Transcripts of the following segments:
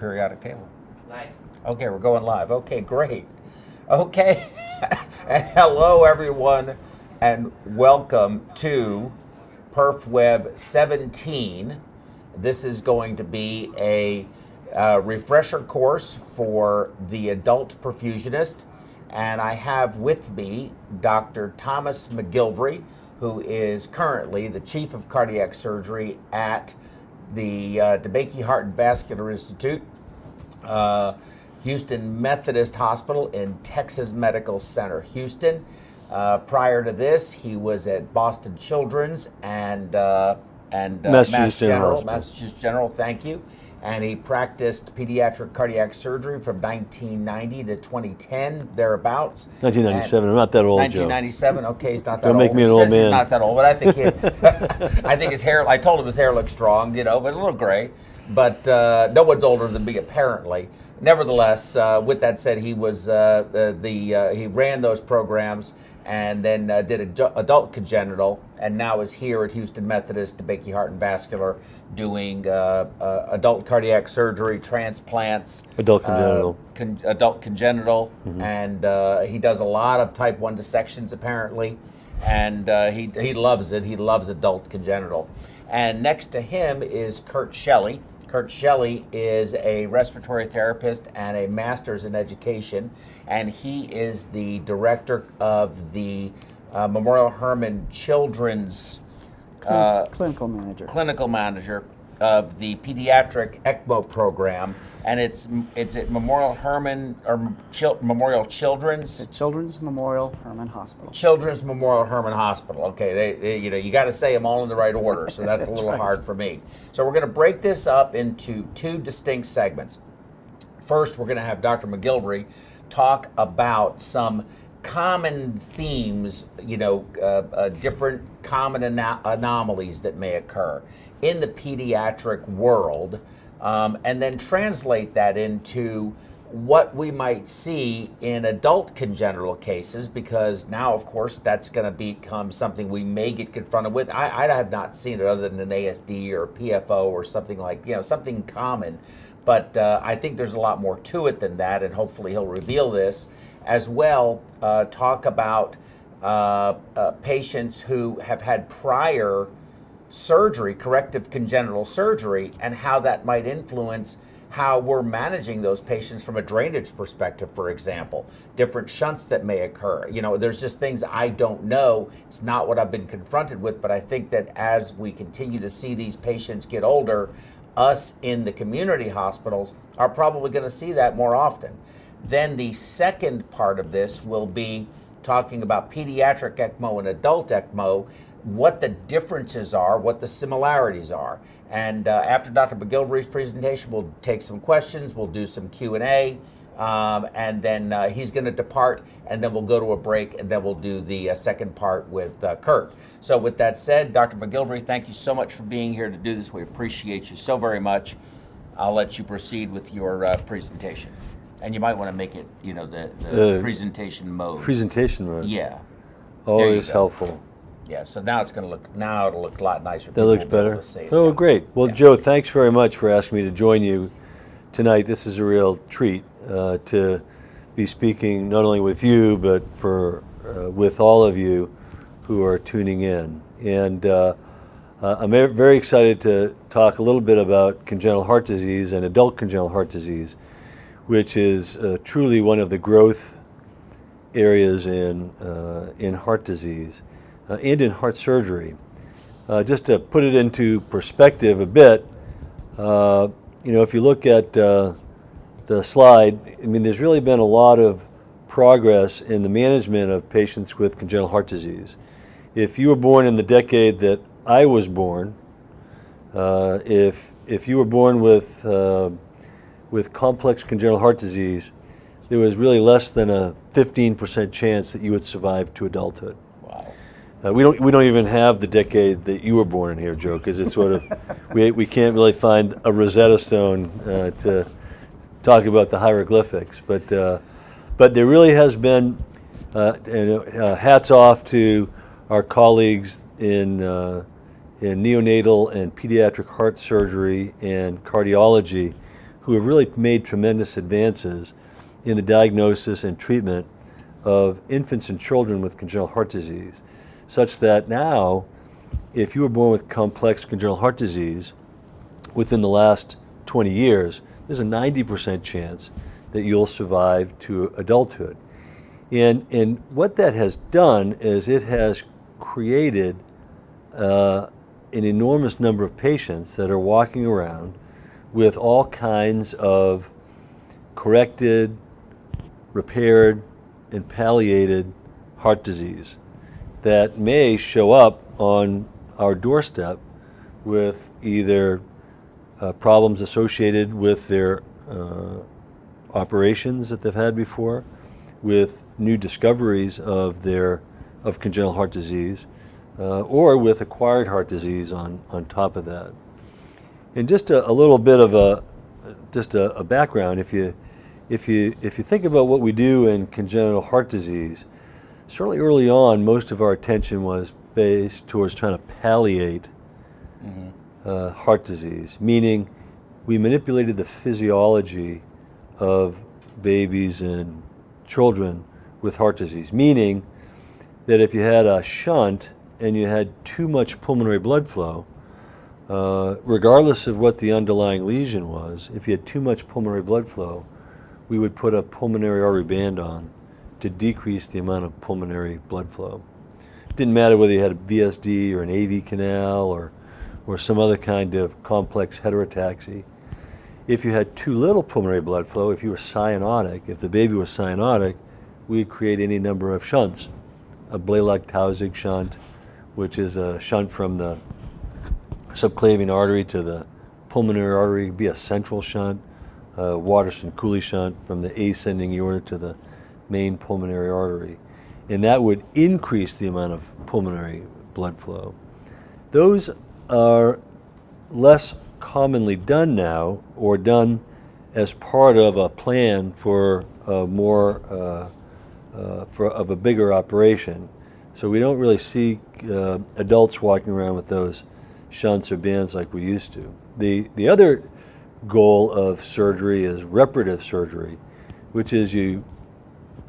periodic table? Live. Okay, we're going live. Okay, great. Okay, and hello everyone, and welcome to PerfWeb 17. This is going to be a refresher course for the adult perfusionist, and I have with me Dr. Thomas MacGillivray, who is currently the Chief of Cardiac Surgery at the DeBakey Heart and Vascular Institute, Houston Methodist Hospital in Texas Medical Center, Houston. Prior to this, he was at Boston Children's and Massachusetts General, thank you. And he practiced pediatric cardiac surgery from 1990 to 2010, thereabouts. 1997, I'm not that old, 1997, Joe. Okay, he's not that Don't old. make me an old man. He's not that old, but I think I think his hair, I told him his hair looked strong, you know, but a little gray. But no one's older than me, apparently. Nevertheless, with that said, he was he ran those programs and then did adult congenital, and now is here at Houston Methodist, DeBakey Heart and Vascular, doing adult cardiac surgery, transplants, adult congenital, adult congenital, and he does a lot of type 1 dissections apparently, and he loves it. He loves adult congenital. And next to him is Curt Shelly. Curt Shelly is a respiratory therapist and a master's in education, and he is the director of the Memorial Hermann Children's clinical manager of the Pediatric ECMO program, and it's at Memorial Hermann or Memorial Children's. The Children's Memorial Hermann Hospital. Children's Memorial Hermann Hospital. Okay, they you know, you got to say them all in the right order, so that's a little hard for me. So we're going to break this up into two distinct segments. First, we're going to have Dr. MacGillivray talk about some common themes, you know, different common anomalies that may occur in the pediatric world, and then translate that into what we might see in adult congenital cases, because now, of course, that's going to become something we may get confronted with. I have not seen it other than an ASD or PFO or something like, you know, something common. But I think there's a lot more to it than that, and hopefully he'll reveal this as well. Talk about patients who have had prior surgery, corrective congenital surgery, and how that might influence how we're managing those patients from a drainage perspective, for example. Different shunts that may occur. You know, there's just things I don't know. It's not what I've been confronted with, but I think that as we continue to see these patients get older, us in the community hospitals are probably going to see that more often. Then the second part of this will be talking about pediatric ECMO and adult ECMO, what the differences are, what the similarities are. And after Dr. MacGillivray's presentation, we'll take some questions, we'll do some Q&A, and then he's going to depart, and then we'll go to a break, and then we'll do the second part with Curt. So with that said, Dr. MacGillivray, thank you so much for being here to do this. We appreciate you so very much. I'll let you proceed with your presentation. And you might want to make it, you know, the presentation mode. Presentation mode? Yeah. Always helpful. Yeah, so now it's going to look, now it'll look a lot nicer. That looks better? Oh, yeah. Great. Well, yeah. Joe, thanks very much for asking me to join you tonight. This is a real treat to be speaking not only with you, but with all of you who are tuning in. And I'm very excited to talk a little bit about congenital heart disease and adult congenital heart disease, which is truly one of the growth areas in heart disease and in heart surgery. Just to put it into perspective a bit, you know, if you look at the slide, I mean, there's really been a lot of progress in the management of patients with congenital heart disease. If you were born in the decade that I was born, if you were born with complex congenital heart disease, there was really less than a 15% chance that you would survive to adulthood. Wow. We don't even have the decade that you were born in here, Joe, because it's sort of we can't really find a Rosetta Stone to talk about the hieroglyphics. But there really has been hats off to our colleagues in neonatal and pediatric heart surgery and cardiology, who have really made tremendous advances in the diagnosis and treatment of infants and children with congenital heart disease, such that now, if you were born with complex congenital heart disease within the last 20 years, there's a 90% chance that you'll survive to adulthood. And what that has done is it has created an enormous number of patients that are walking around with all kinds of corrected, repaired, and palliated heart disease that may show up on our doorstep with either problems associated with their operations that they've had before, with new discoveries of congenital heart disease, or with acquired heart disease on top of that. And just a little bit of a background, if you think about what we do in congenital heart disease, certainly early on, most of our attention was based towards trying to palliate heart disease, meaning we manipulated the physiology of babies and children with heart disease, meaning that if you had a shunt and you had too much pulmonary blood flow, regardless of what the underlying lesion was, if you had too much pulmonary blood flow, we would put a pulmonary artery band on to decrease the amount of pulmonary blood flow. It didn't matter whether you had a VSD or an AV canal or some other kind of complex heterotaxy. If you had too little pulmonary blood flow, if you were cyanotic, if the baby was cyanotic, we'd create any number of shunts. A Blalock-Taussig shunt, which is a shunt from the subclavian artery to the pulmonary artery, it'd be a central shunt. Waterston-Cooley shunt from the ascending aorta to the main pulmonary artery. And that would increase the amount of pulmonary blood flow. Those are less commonly done now, or done as part of a plan for a bigger operation. So we don't really see adults walking around with those shunts or bands like we used to. The other goal of surgery is reparative surgery, which is you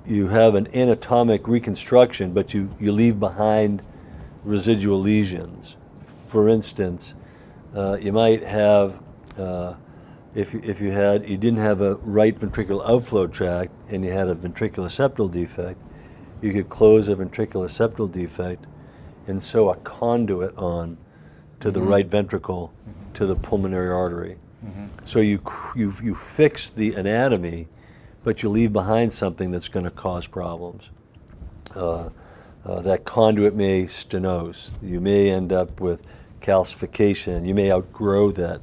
have an anatomic reconstruction, but you leave behind residual lesions. For instance, you might have, if you didn't have a right ventricular outflow tract and you had a ventricular septal defect, you could close a ventricular septal defect and sew a conduit on to the right ventricle to the pulmonary artery. So you fix the anatomy, but you leave behind something that's going to cause problems. That conduit may stenose. You may end up with calcification. You may outgrow that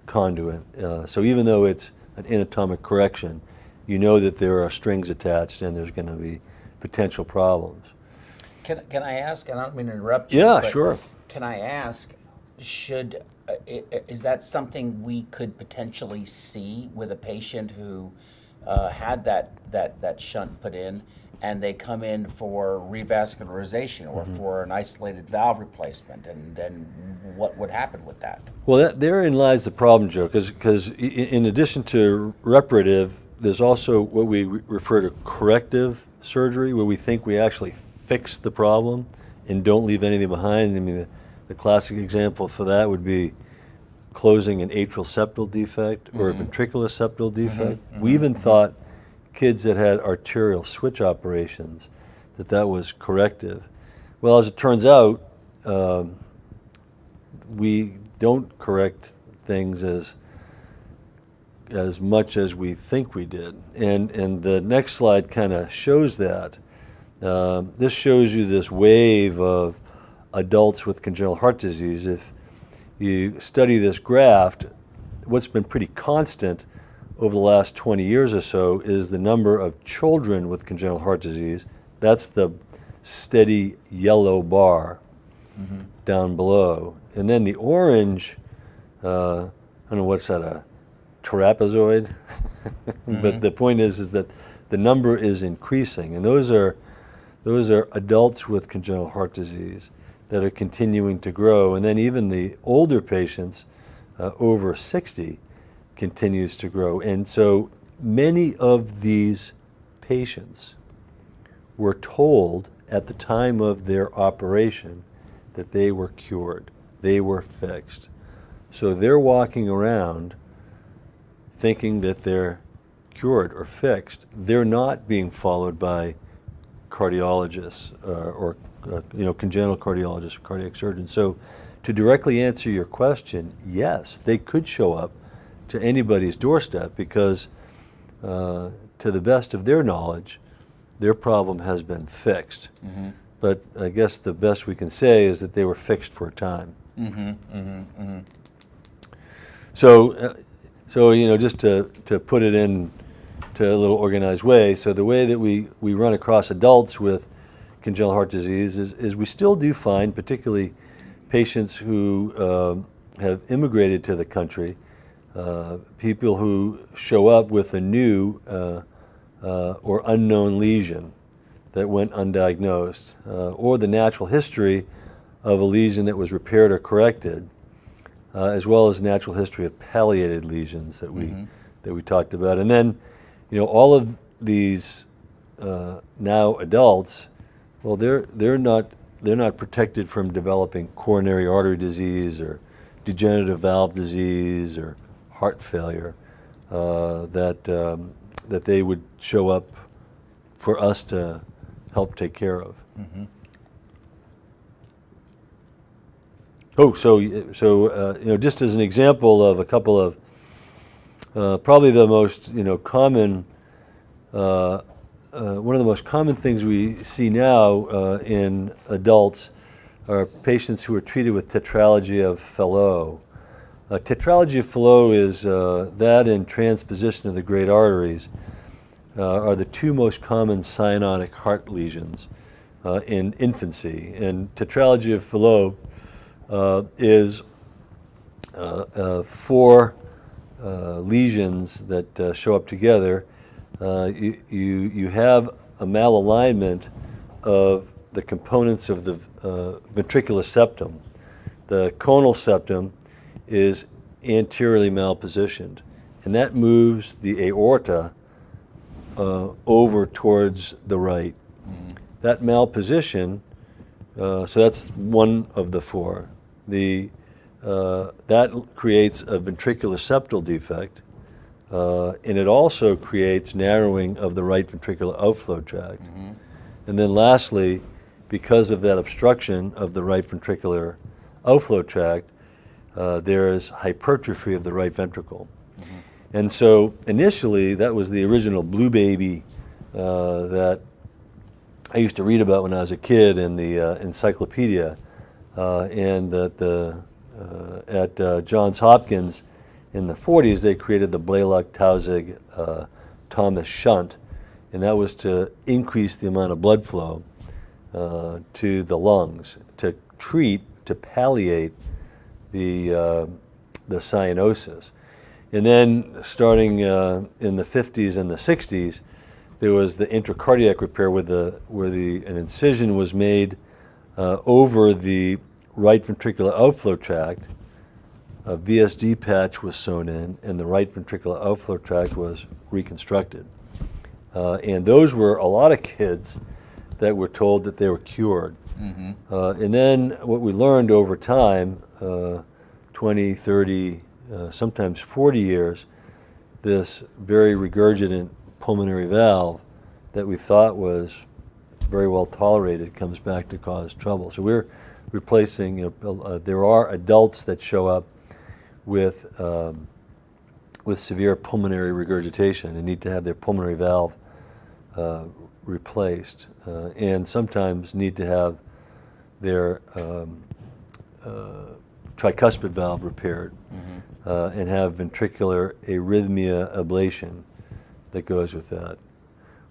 conduit. So even though it's an anatomic correction, you know that there are strings attached and there's going to be potential problems. Can I ask, and I don't mean to interrupt you. Yeah, sure. Can I ask, is that something we could potentially see with a patient who had that shunt put in, and they come in for revascularization or for an isolated valve replacement, and then what would happen with that? Well, therein lies the problem, Joe, because in addition to reparative, there's also what we refer to corrective surgery, where we think we actually fix the problem and don't leave anything behind. I mean, the classic example for that would be closing an atrial septal defect or a ventricular septal defect. We even thought kids that had arterial switch operations, that was corrective. Well, as it turns out, we don't correct things as much as we think we did. And the next slide kind of shows that. This shows you this wave of adults with congenital heart disease. If you study this graph, what's been pretty constant over the last 20 years or so is the number of children with congenital heart disease. That's the steady yellow bar down below. And then the orange, I don't know, what's that, a trapezoid? But the point is that the number is increasing. And those are adults with congenital heart disease that are continuing to grow. And then even the older patients, over 60, continues to grow. And so many of these patients were told at the time of their operation that they were cured, they were fixed. So they're walking around thinking that they're cured or fixed. They're not being followed by cardiologists or congenital cardiologists or cardiac surgeons. So to directly answer your question, yes, they could show up to anybody's doorstep because to the best of their knowledge, their problem has been fixed. Mm-hmm. But I guess the best we can say is that they were fixed for a time. Mm-hmm, mm-hmm, mm-hmm. So just to put it in to a little organized way, so the way that we run across adults with congenital heart disease is we still do find, particularly patients who have immigrated to the country, people who show up with a new or unknown lesion that went undiagnosed, or the natural history of a lesion that was repaired or corrected, as well as natural history of palliated lesions that we talked about. And then, all of these now adults, well, they're not protected from developing coronary artery disease or degenerative valve disease or heart failure that they would show up for us to help take care of. Mm-hmm. Just as an example of a couple of probably the most common one of the most common things we see now in adults are patients who are treated with tetralogy of Fallot. Tetralogy of Fallot is that and transposition of the great arteries are the two most common cyanotic heart lesions in infancy. And tetralogy of Fallot is four lesions that show up together. You have a malalignment of the components of the ventricular septum. The conal septum is anteriorly malpositioned, and that moves the aorta over towards the right. Mm-hmm. That malposition, so that's one of the four. That creates a ventricular septal defect, and it also creates narrowing of the right ventricular outflow tract. Mm-hmm. And then lastly, because of that obstruction of the right ventricular outflow tract, there is hypertrophy of the right ventricle. Mm-hmm. And so initially, that was the original blue baby that I used to read about when I was a kid in the encyclopedia, and that at Johns Hopkins in the 40s, they created the Blalock-Taussig-Thomas shunt, and that was to increase the amount of blood flow to the lungs, to palliate the cyanosis. And then starting in the 50s and the 60s, there was the Intercardiac Repair where an incision was made over the right ventricular outflow tract. A VSD patch was sewn in, and the right ventricular outflow tract was reconstructed. And those were a lot of kids that were told that they were cured. Mm-hmm. And then what we learned over time, 20, 30, sometimes 40 years, this very regurgitant pulmonary valve that we thought was very well tolerated comes back to cause trouble. So we're replacing, there are adults that show up with severe pulmonary regurgitation and need to have their pulmonary valve replaced, and sometimes need to have their tricuspid valve repaired. Mm-hmm. And have ventricular arrhythmia ablation that goes with that,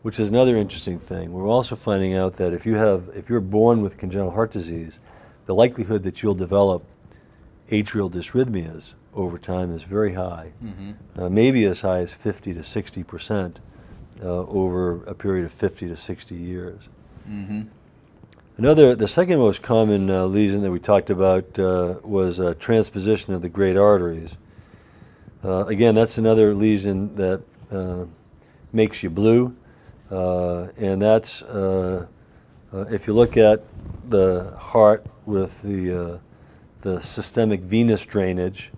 which is another interesting thing. We're also finding out that if you're born with congenital heart disease, the likelihood that you'll develop atrial dysrhythmias over time is very high, maybe as high as 50 to 60% over a period of 50 to 60 years. Mm-hmm. The second most common lesion that we talked about was transposition of the great arteries. Again, that's another lesion that makes you blue, and that's if you look at the heart with the systemic venous drainage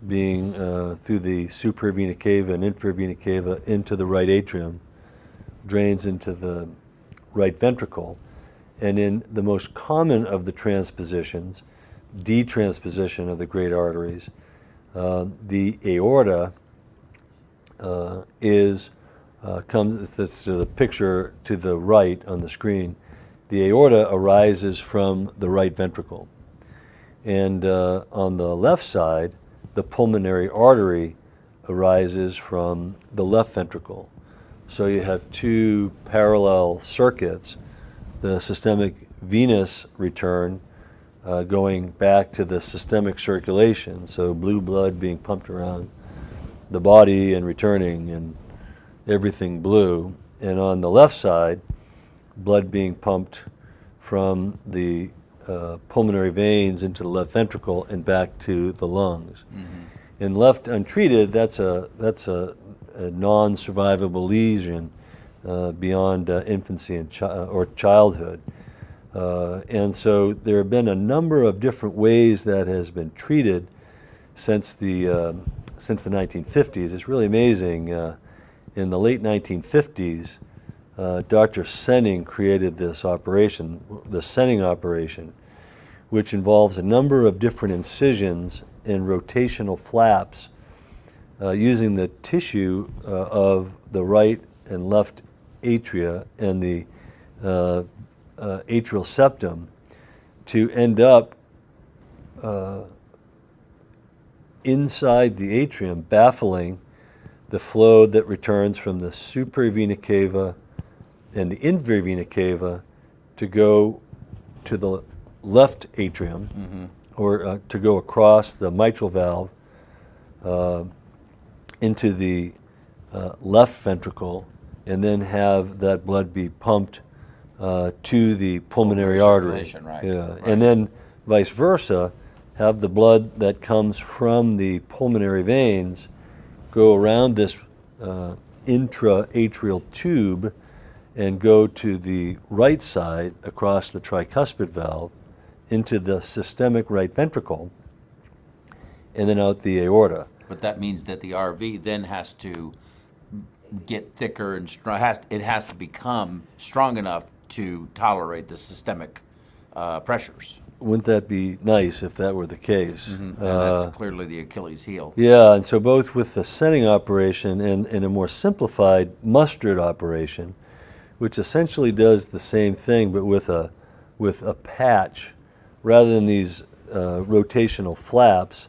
being through the superior vena cava and inferior vena cava into the right atrium, drains into the right ventricle. And in the most common of the transpositions, detransposition of the great arteries, the aorta comes, this to the picture to the right on the screen. The aorta arises from the right ventricle. And on the left side, the pulmonary artery arises from the left ventricle. So you have two parallel circuits, the systemic venous return going back to the systemic circulation, so blue blood being pumped around the body and returning and everything blue. And on the left side, blood being pumped from the pulmonary veins into the left ventricle and back to the lungs. Mm-hmm. And left untreated, that's a non-survivable lesion beyond infancy and or childhood. And so there have been a number of different ways that has been treated since the 1950s. It's really amazing. In the late 1950s, Dr. Senning created this operation, the Senning operation, which involves a number of different incisions and rotational flaps using the tissue of the right and left atria and the atrial septum to end up inside the atrium, baffling the flow that returns from the superior vena cava and the inferior vena cava to go to the left atrium, mm-hmm. or to go across the mitral valve into the left ventricle, and then have that blood be pumped to the pulmonary artery. Right. Yeah. Right. And then vice versa, have the blood that comes from the pulmonary veins go around this intra-atrial tube and go to the right side across the tricuspid valve into the systemic right ventricle and then out the aorta. But that means that the RV then has to get thicker and it has to become strong enough to tolerate the systemic pressures. Wouldn't that be nice if that were the case? Mm-hmm. And that's clearly the Achilles heel. Yeah, and so both with the Senning operation and a more simplified mustard operation, which essentially does the same thing but with a patch rather than these rotational flaps.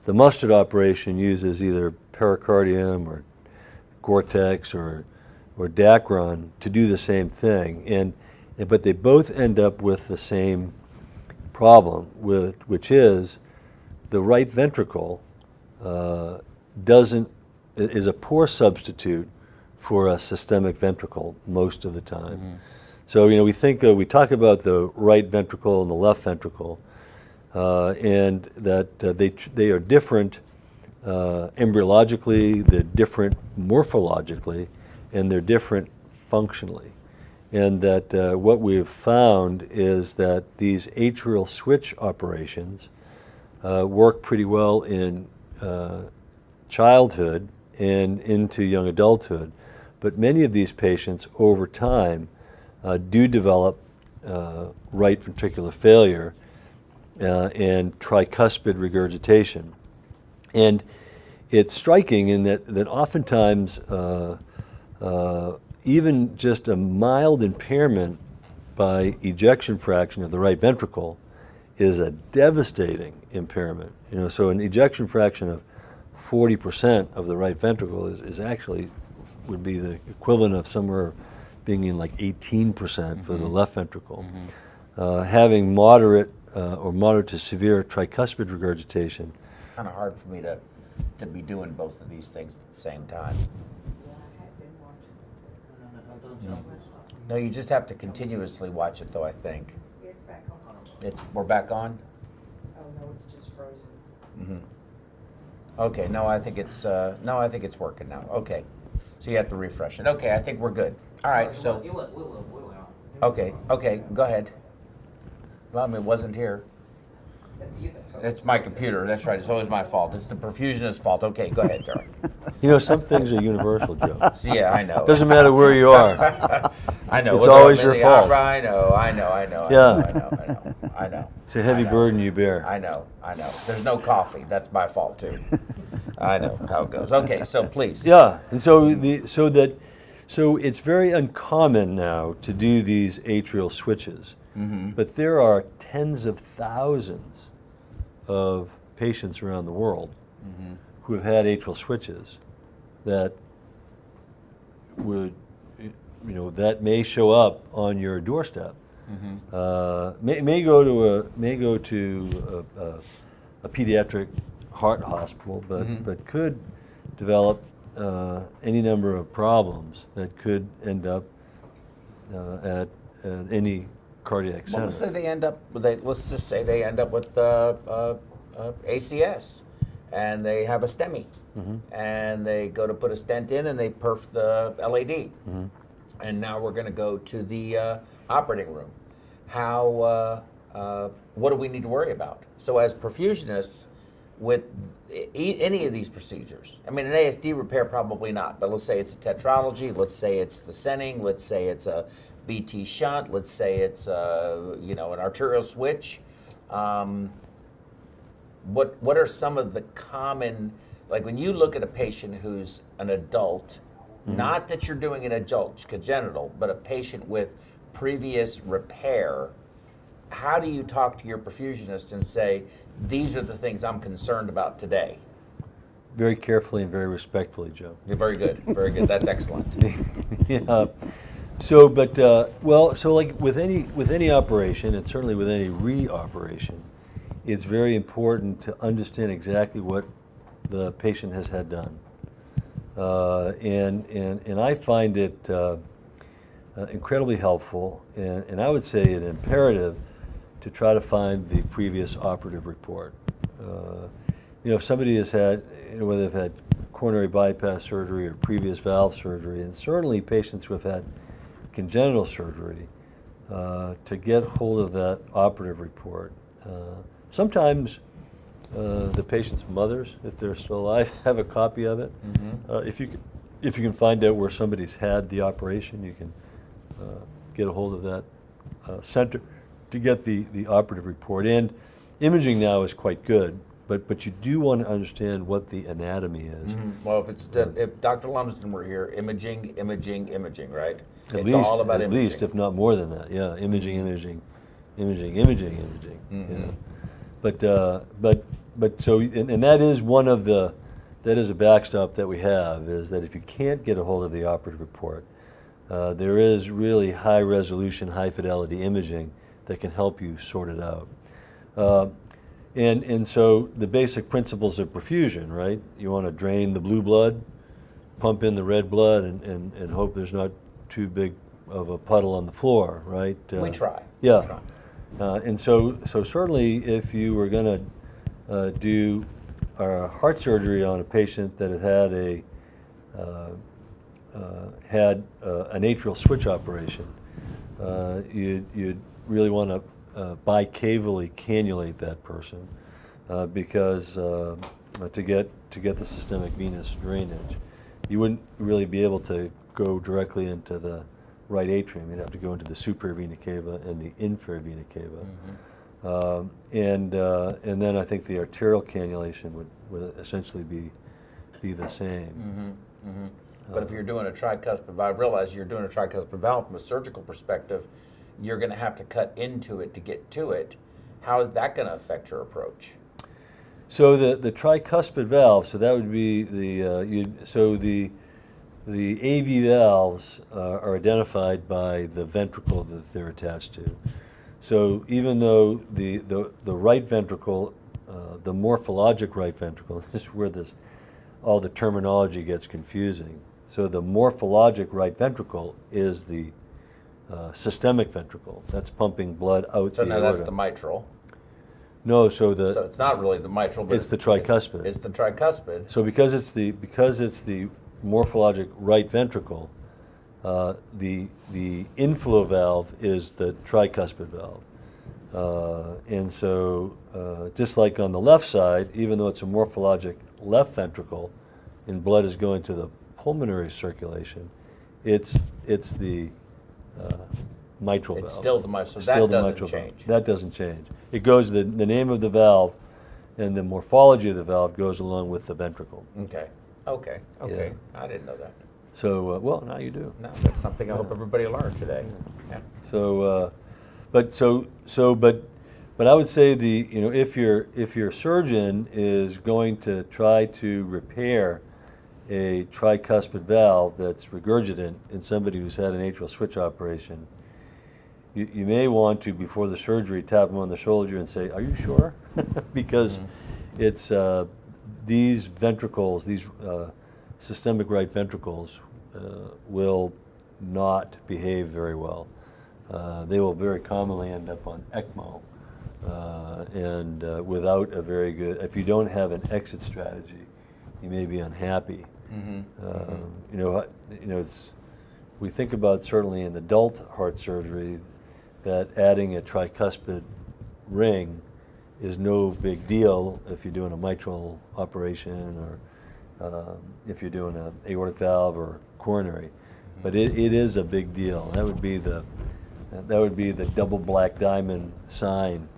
The mustard operation uses either pericardium or Gore-Tex or Dacron to do the same thing, but they both end up with the same problem, which is the right ventricle is a poor substitute for a systemic ventricle most of the time. Mm-hmm. So we talk about the right ventricle and the left ventricle, and that they are different embryologically, they're different morphologically, and they're different functionally. And that what we've found is that these atrial switch operations work pretty well in childhood and into young adulthood. But many of these patients over time do develop right ventricular failure and tricuspid regurgitation. And it's striking in that oftentimes even just a mild impairment by ejection fraction of the right ventricle is a devastating impairment. So an ejection fraction of 40% of the right ventricle is actually would be the equivalent of somewhere being in like 18% mm-hmm. for the left ventricle. Mm-hmm. Having moderate or moderate to severe tricuspid regurgitation. Kind of hard for me to be doing both of these things at the same time. No, you just have to continuously watch it, though, I think. It's back on. We're back on? Oh, no, it's just frozen. Mm-hmm. Okay, no, I think it's working now. Okay, so you have to refresh it. Okay, I think we're good. All right, so. Okay, go ahead. Well, I mean, it wasn't here. It's my computer. That's right. It's always my fault. It's the perfusionist's fault. Okay, go ahead, Derek. You know, some things are universal, Joe. So, yeah, I know. Doesn't matter where you are. I know. It's always your fault. I know. It's a heavy burden you bear. I know. There's no coffee. That's my fault too. I know how it goes. Okay, so please. Yeah, and so it's very uncommon now to do these atrial switches, but there are tens of thousands of patients around the world who have had atrial switches that would, that may show up on your doorstep. May go to a pediatric heart hospital, but could develop any number of problems that could end up at any cardiac center. Well, let's just say they end up with ACS, and they have a STEMI, and they go to put a stent in, and they perf the LAD, and now we're going to go to the operating room. What do we need to worry about? So as perfusionists, with any of these procedures, I mean, an ASD repair probably not, but let's say it's a tetralogy, let's say it's the cenning, let's say it's a BT shunt, let's say it's an arterial switch. What are some of the common, like when you look at a patient who's an adult, not that you're doing an adult congenital, but a patient with previous repair, how do you talk to your perfusionist and say, these are the things I'm concerned about today? Very carefully and very respectfully, Joe. You're very good, very good. That's excellent. Yeah. So like with any operation, and certainly with any re-operation, it's very important to understand exactly what the patient has had done. And I find it incredibly helpful, and I would say an imperative to try to find the previous operative report. If somebody has had, whether they've had coronary bypass surgery or previous valve surgery, and certainly patients who have had congenital surgery, to get hold of that operative report. Sometimes the patient's mothers, if they're still alive, have a copy of it. If you can find out where somebody's had the operation, you can get a hold of that center to get the operative report. And imaging now is quite good, but you do want to understand what the anatomy is. Well, if Dr. Lumsden were here, imaging, right? At imaging. least, if not more than that. Yeah, imaging. Yeah. But so, and that is one of the, that is a backstop that we have, is that if you can't get a hold of the operative report, there is really high resolution, high fidelity imaging that can help you sort it out. And so the basic principles of perfusion, right? You want to drain the blue blood, pump in the red blood, and hope there's not too big of a puddle on the floor, right? We try. Yeah. We try. And so certainly if you were going to do heart surgery on a patient that had an atrial switch operation, you'd really want to bicavally cannulate that person because to get the systemic venous drainage, you wouldn't really be able to go directly into the right atrium. You'd have to go into the superior vena cava and the inferior vena cava. And then I think the arterial cannulation would essentially be the same. But if you're doing a tricuspid valve, I realize you're doing a tricuspid valve from a surgical perspective, you're going to have to cut into it to get to it. How is that going to affect your approach? So the tricuspid valve, so that would be the AV valves are identified by the ventricle that they're attached to. So even though the right ventricle, the morphologic right ventricle, this is where all the terminology gets confusing. So the morphologic right ventricle is the systemic ventricle. That's pumping blood out the aorta. So now that's the mitral. No, so it's not really the mitral, but it's the tricuspid. It's the tricuspid. So because it's the morphologic right ventricle, the inflow valve is the tricuspid valve. And so just like on the left side, even though it's a morphologic left ventricle and blood is going to the pulmonary circulation, it's the mitral valve. It's still the mitral, so Still that the doesn't mitral change. valve. That doesn't change. It goes, the name of the valve and the morphology of the valve goes along with the ventricle. Okay. Yeah. I didn't know that. So, well, now you do. No, that's something I hope everybody learned today. Yeah. So, but I would say if your surgeon is going to try to repair a tricuspid valve that's regurgitant in somebody who's had an atrial switch operation, you may want to, before the surgery, tap them on the shoulder and say, "Are you sure?" Because it's these ventricles, these systemic right ventricles, will not behave very well. They will very commonly end up on ECMO, and without a very good, if you don't have an exit strategy, you may be unhappy. We think about, certainly in adult heart surgery, that adding a tricuspid ring is no big deal if you're doing a mitral operation or if you're doing an aortic valve or coronary, but it is a big deal. That would be the double black diamond sign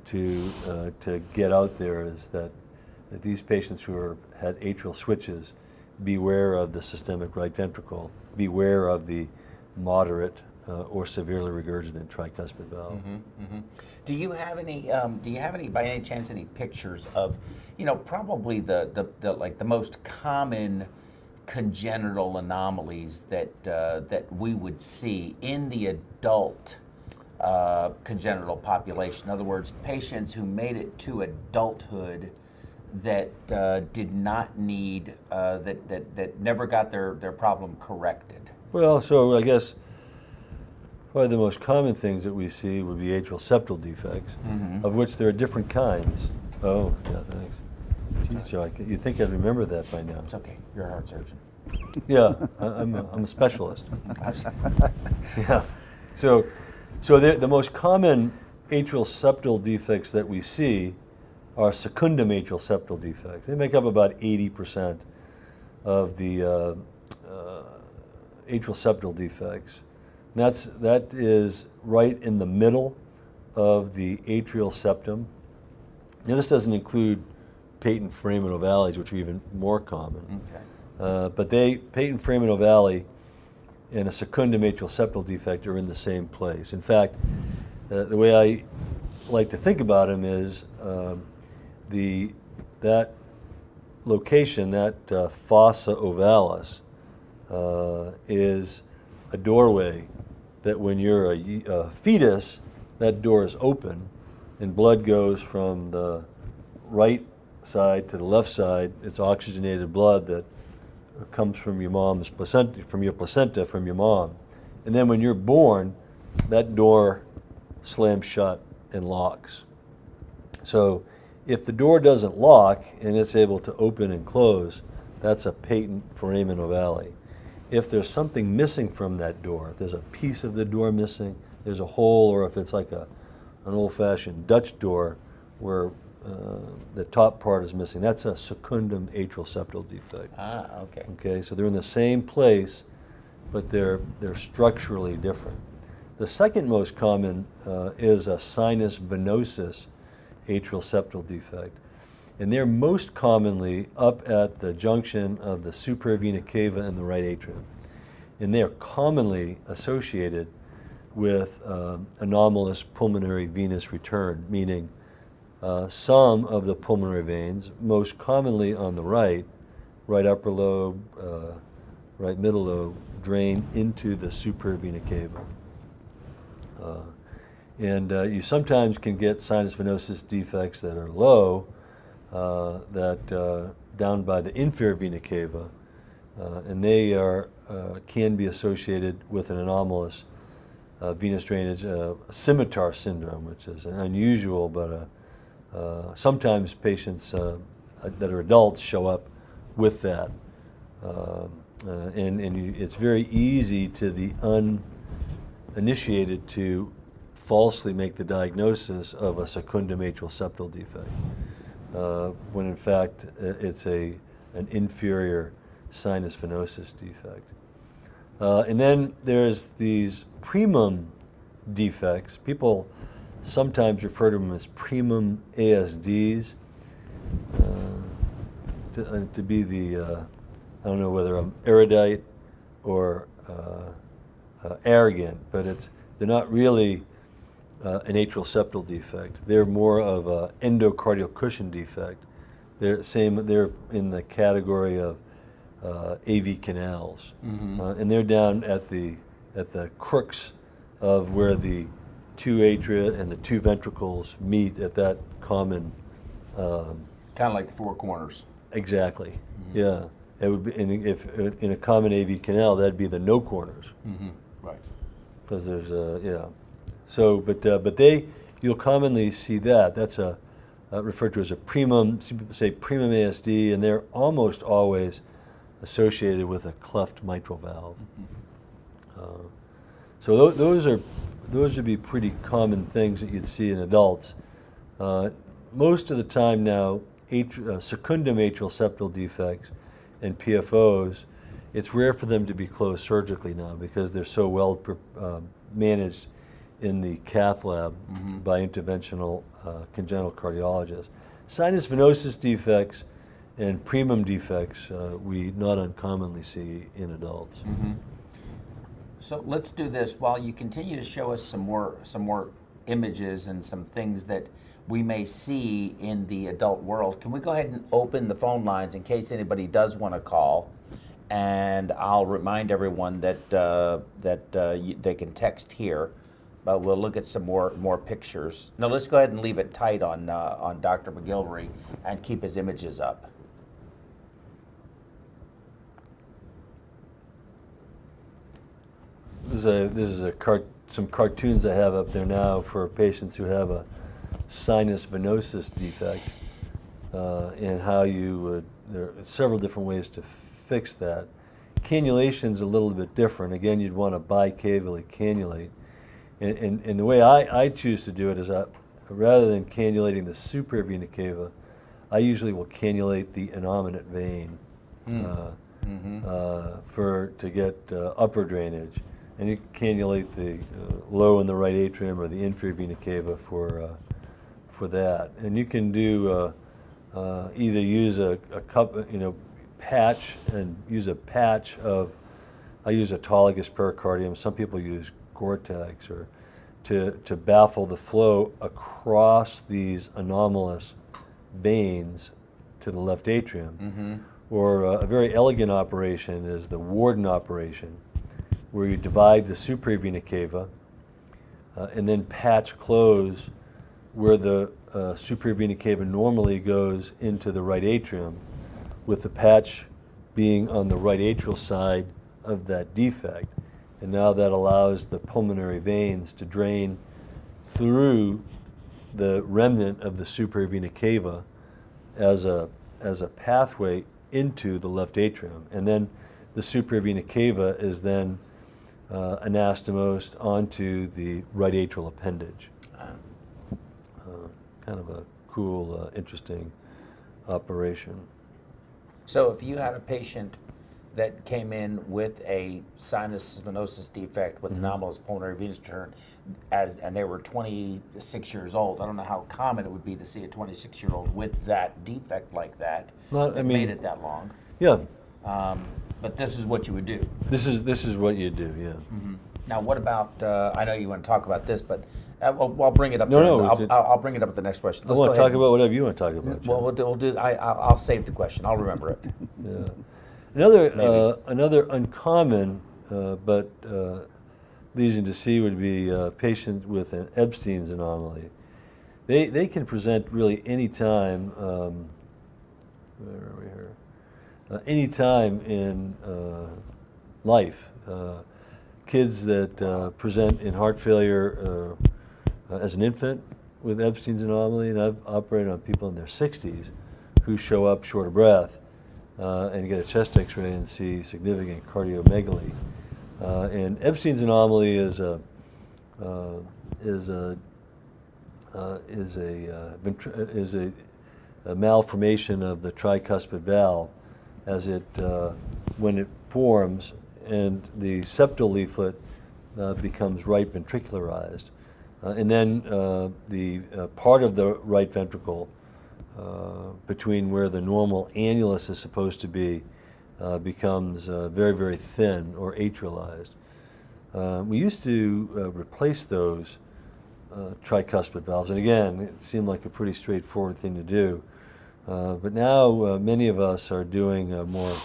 to get out there, is that these patients who had atrial switches, beware of the systemic right ventricle, beware of the moderate or severely regurgitant tricuspid valve. Do you have any? By any chance, any pictures of, probably the most common congenital anomalies that we would see in the adult congenital population? In other words, patients who made it to adulthood that did not need that never got their problem corrected. Well, so I guess probably the most common things that we see would be atrial septal defects, of which there are different kinds. Oh, yeah, thanks. Jeez, Joe, you'd think I'd remember that by now. It's okay. You're a heart surgeon. Yeah, I'm a specialist. Yeah. So the most common atrial septal defects that we see are secundum atrial septal defects. They make up about 80% of the atrial septal defects. That is right in the middle of the atrial septum. Now, this doesn't include patent foramen ovales, which are even more common. Okay. But patent foramen ovale and a secundum atrial septal defect are in the same place. In fact, the way I like to think about them is that location, that fossa ovalis, is a doorway that when you're a fetus, that door is open and blood goes from the right side to the left side. It's oxygenated blood that comes from your mom's placenta, from your mom. And then when you're born, that door slams shut and locks. So if the door doesn't lock and it's able to open and close, that's a patent foramen ovale. If there's something missing from that door, if there's a piece of the door missing, there's a hole, or if it's like an old-fashioned Dutch door where the top part is missing, that's a secundum atrial septal defect. Ah, okay. Okay, so they're in the same place, but they're structurally different. The second most common is a sinus venosus atrial septal defect. And they're most commonly up at the junction of the superior vena cava and the right atrium. And they are commonly associated with anomalous pulmonary venous return, meaning some of the pulmonary veins, most commonly on the right upper lobe, right middle lobe, drain into the superior vena cava. You sometimes can get sinus venosus defects that are low, down by the inferior vena cava, and they can be associated with an anomalous venous drainage, scimitar syndrome, which is an unusual but Sometimes patients that are adults show up with that. It's very easy to the uninitiated to falsely make the diagnosis of a secundum atrial septal defect, when in fact it's an inferior sinus venosus defect. And then there's these primum defects. People sometimes refer to them as primum ASDs, to be the, I don't know whether I'm erudite or arrogant, but they're not really an atrial septal defect. They're more of an endocardial cushion defect. They're in the category of AV canals, and they're down at the crux of where the two atria and the two ventricles meet at that common. Kind of like the four corners. Exactly. Yeah. It would be if in a common AV canal, that'd be the no corners. Right. Because there's yeah. So, but you'll commonly see that. That's referred to as a primum. Some people say primum ASD, and they're almost always associated with a cleft mitral valve. So those would be pretty common things that you'd see in adults. Most of the time now, secundum atrial septal defects and PFOs, it's rare for them to be closed surgically now because they're so well managed in the cath lab by interventional congenital cardiologists. Sinus venosus defects and primum defects we not uncommonly see in adults. So let's do this while you continue to show us some more images and some things that we may see in the adult world. Can we go ahead and open the phone lines in case anybody does want to call? And I'll remind everyone that they can text here, but we'll look at some more pictures. No, let's go ahead and leave it tight on Dr. MacGillivray and keep his images up. This is some cartoons I have up there now for patients who have a sinus venosus defect, and how you would. There are several different ways to fix that. Cannulation's a little bit different. Again, you'd want to bicavally cannulate, and the way I choose to do it is rather than cannulating the superior vena cava, I usually will cannulate the innominate vein to get upper drainage. And you cannulate the low in the right atrium or the inferior vena cava for that. And you can do either use a cup, patch, and use a patch of. I use autologous pericardium. Some people use Gore-Tex or to baffle the flow across these anomalous veins to the left atrium. Or a very elegant operation is the Warden operation, where you divide the superior vena cava and then patch close where the superior vena cava normally goes into the right atrium, with the patch being on the right atrial side of that defect. And now that allows the pulmonary veins to drain through the remnant of the superior vena cava as a pathway into the left atrium. And then the superior vena cava is then anastomosed onto the right atrial appendage. Kind of a cool, interesting operation. So if you had a patient that came in with a sinus venosus defect with anomalous pulmonary venous return, and they were 26 years old, I don't know how common it would be to see a 26-year-old with that defect like that. Made it that long. Yeah. But this is what you would do. This is what you do. Yeah. Now, what about? I know you want to talk about this, but I'll bring it up. I'll bring it up at the next question. I want to talk about whatever you want to talk about. Well, we'll do. I'll save the question. I'll remember it. Yeah. Another uncommon but lesion to see would be a patient with an Ebstein's anomaly. They can present really any time. Where are we here? Any time in life. Kids that present in heart failure as an infant, with Ebstein's anomaly, and I've operated on people in their 60s who show up short of breath and get a chest X-ray and see significant cardiomegaly. And Ebstein's anomaly is a malformation of the tricuspid valve as it when it forms and the septal leaflet becomes right ventricularized. And then the part of the right ventricle between where the normal annulus is supposed to be becomes very, very thin or atrialized. We used to replace those tricuspid valves, and again, it seemed like a pretty straightforward thing to do. But now many of us are doing a more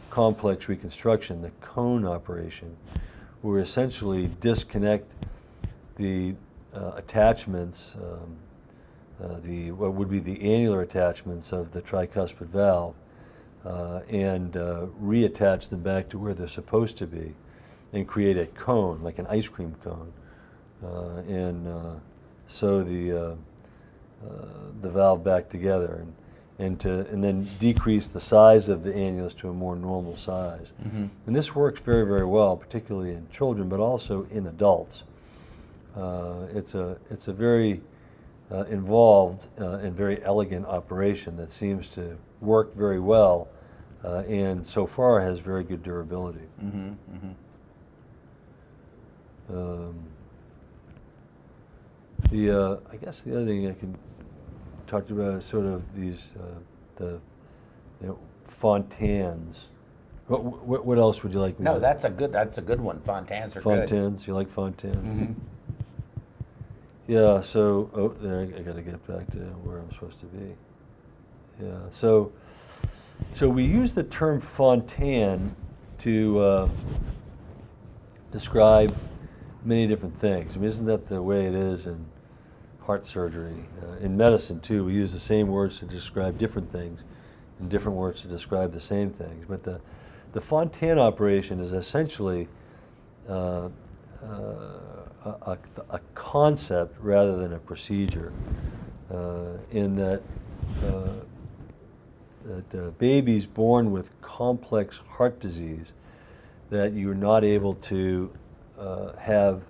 complex reconstruction, the cone operation, where we essentially disconnect the attachments, what would be the annular attachments of the tricuspid valve, and reattach them back to where they're supposed to be, and create a cone, like an ice cream cone, and sew the valve back together, and then decrease the size of the annulus to a more normal size. Mm-hmm. And this works very, very well, particularly in children, but also in adults. It's a very involved and very elegant operation that seems to work very well, and so far has very good durability. Mm-hmm. Mm-hmm. I guess the other thing I can talk about is sort of these fontans. What else would you like me to? No, that's a good one. Fontans are good. Fontans, you like fontans? Mm-hmm. Yeah. So there I got to get back to where I'm supposed to be. Yeah. So we use the term fontan to describe many different things. I mean, isn't that the way it is in heart surgery? In medicine, too, we use the same words to describe different things and different words to describe the same things. But the fontan operation is essentially a concept rather than a procedure, in that babies born with complex heart disease that you're not able to have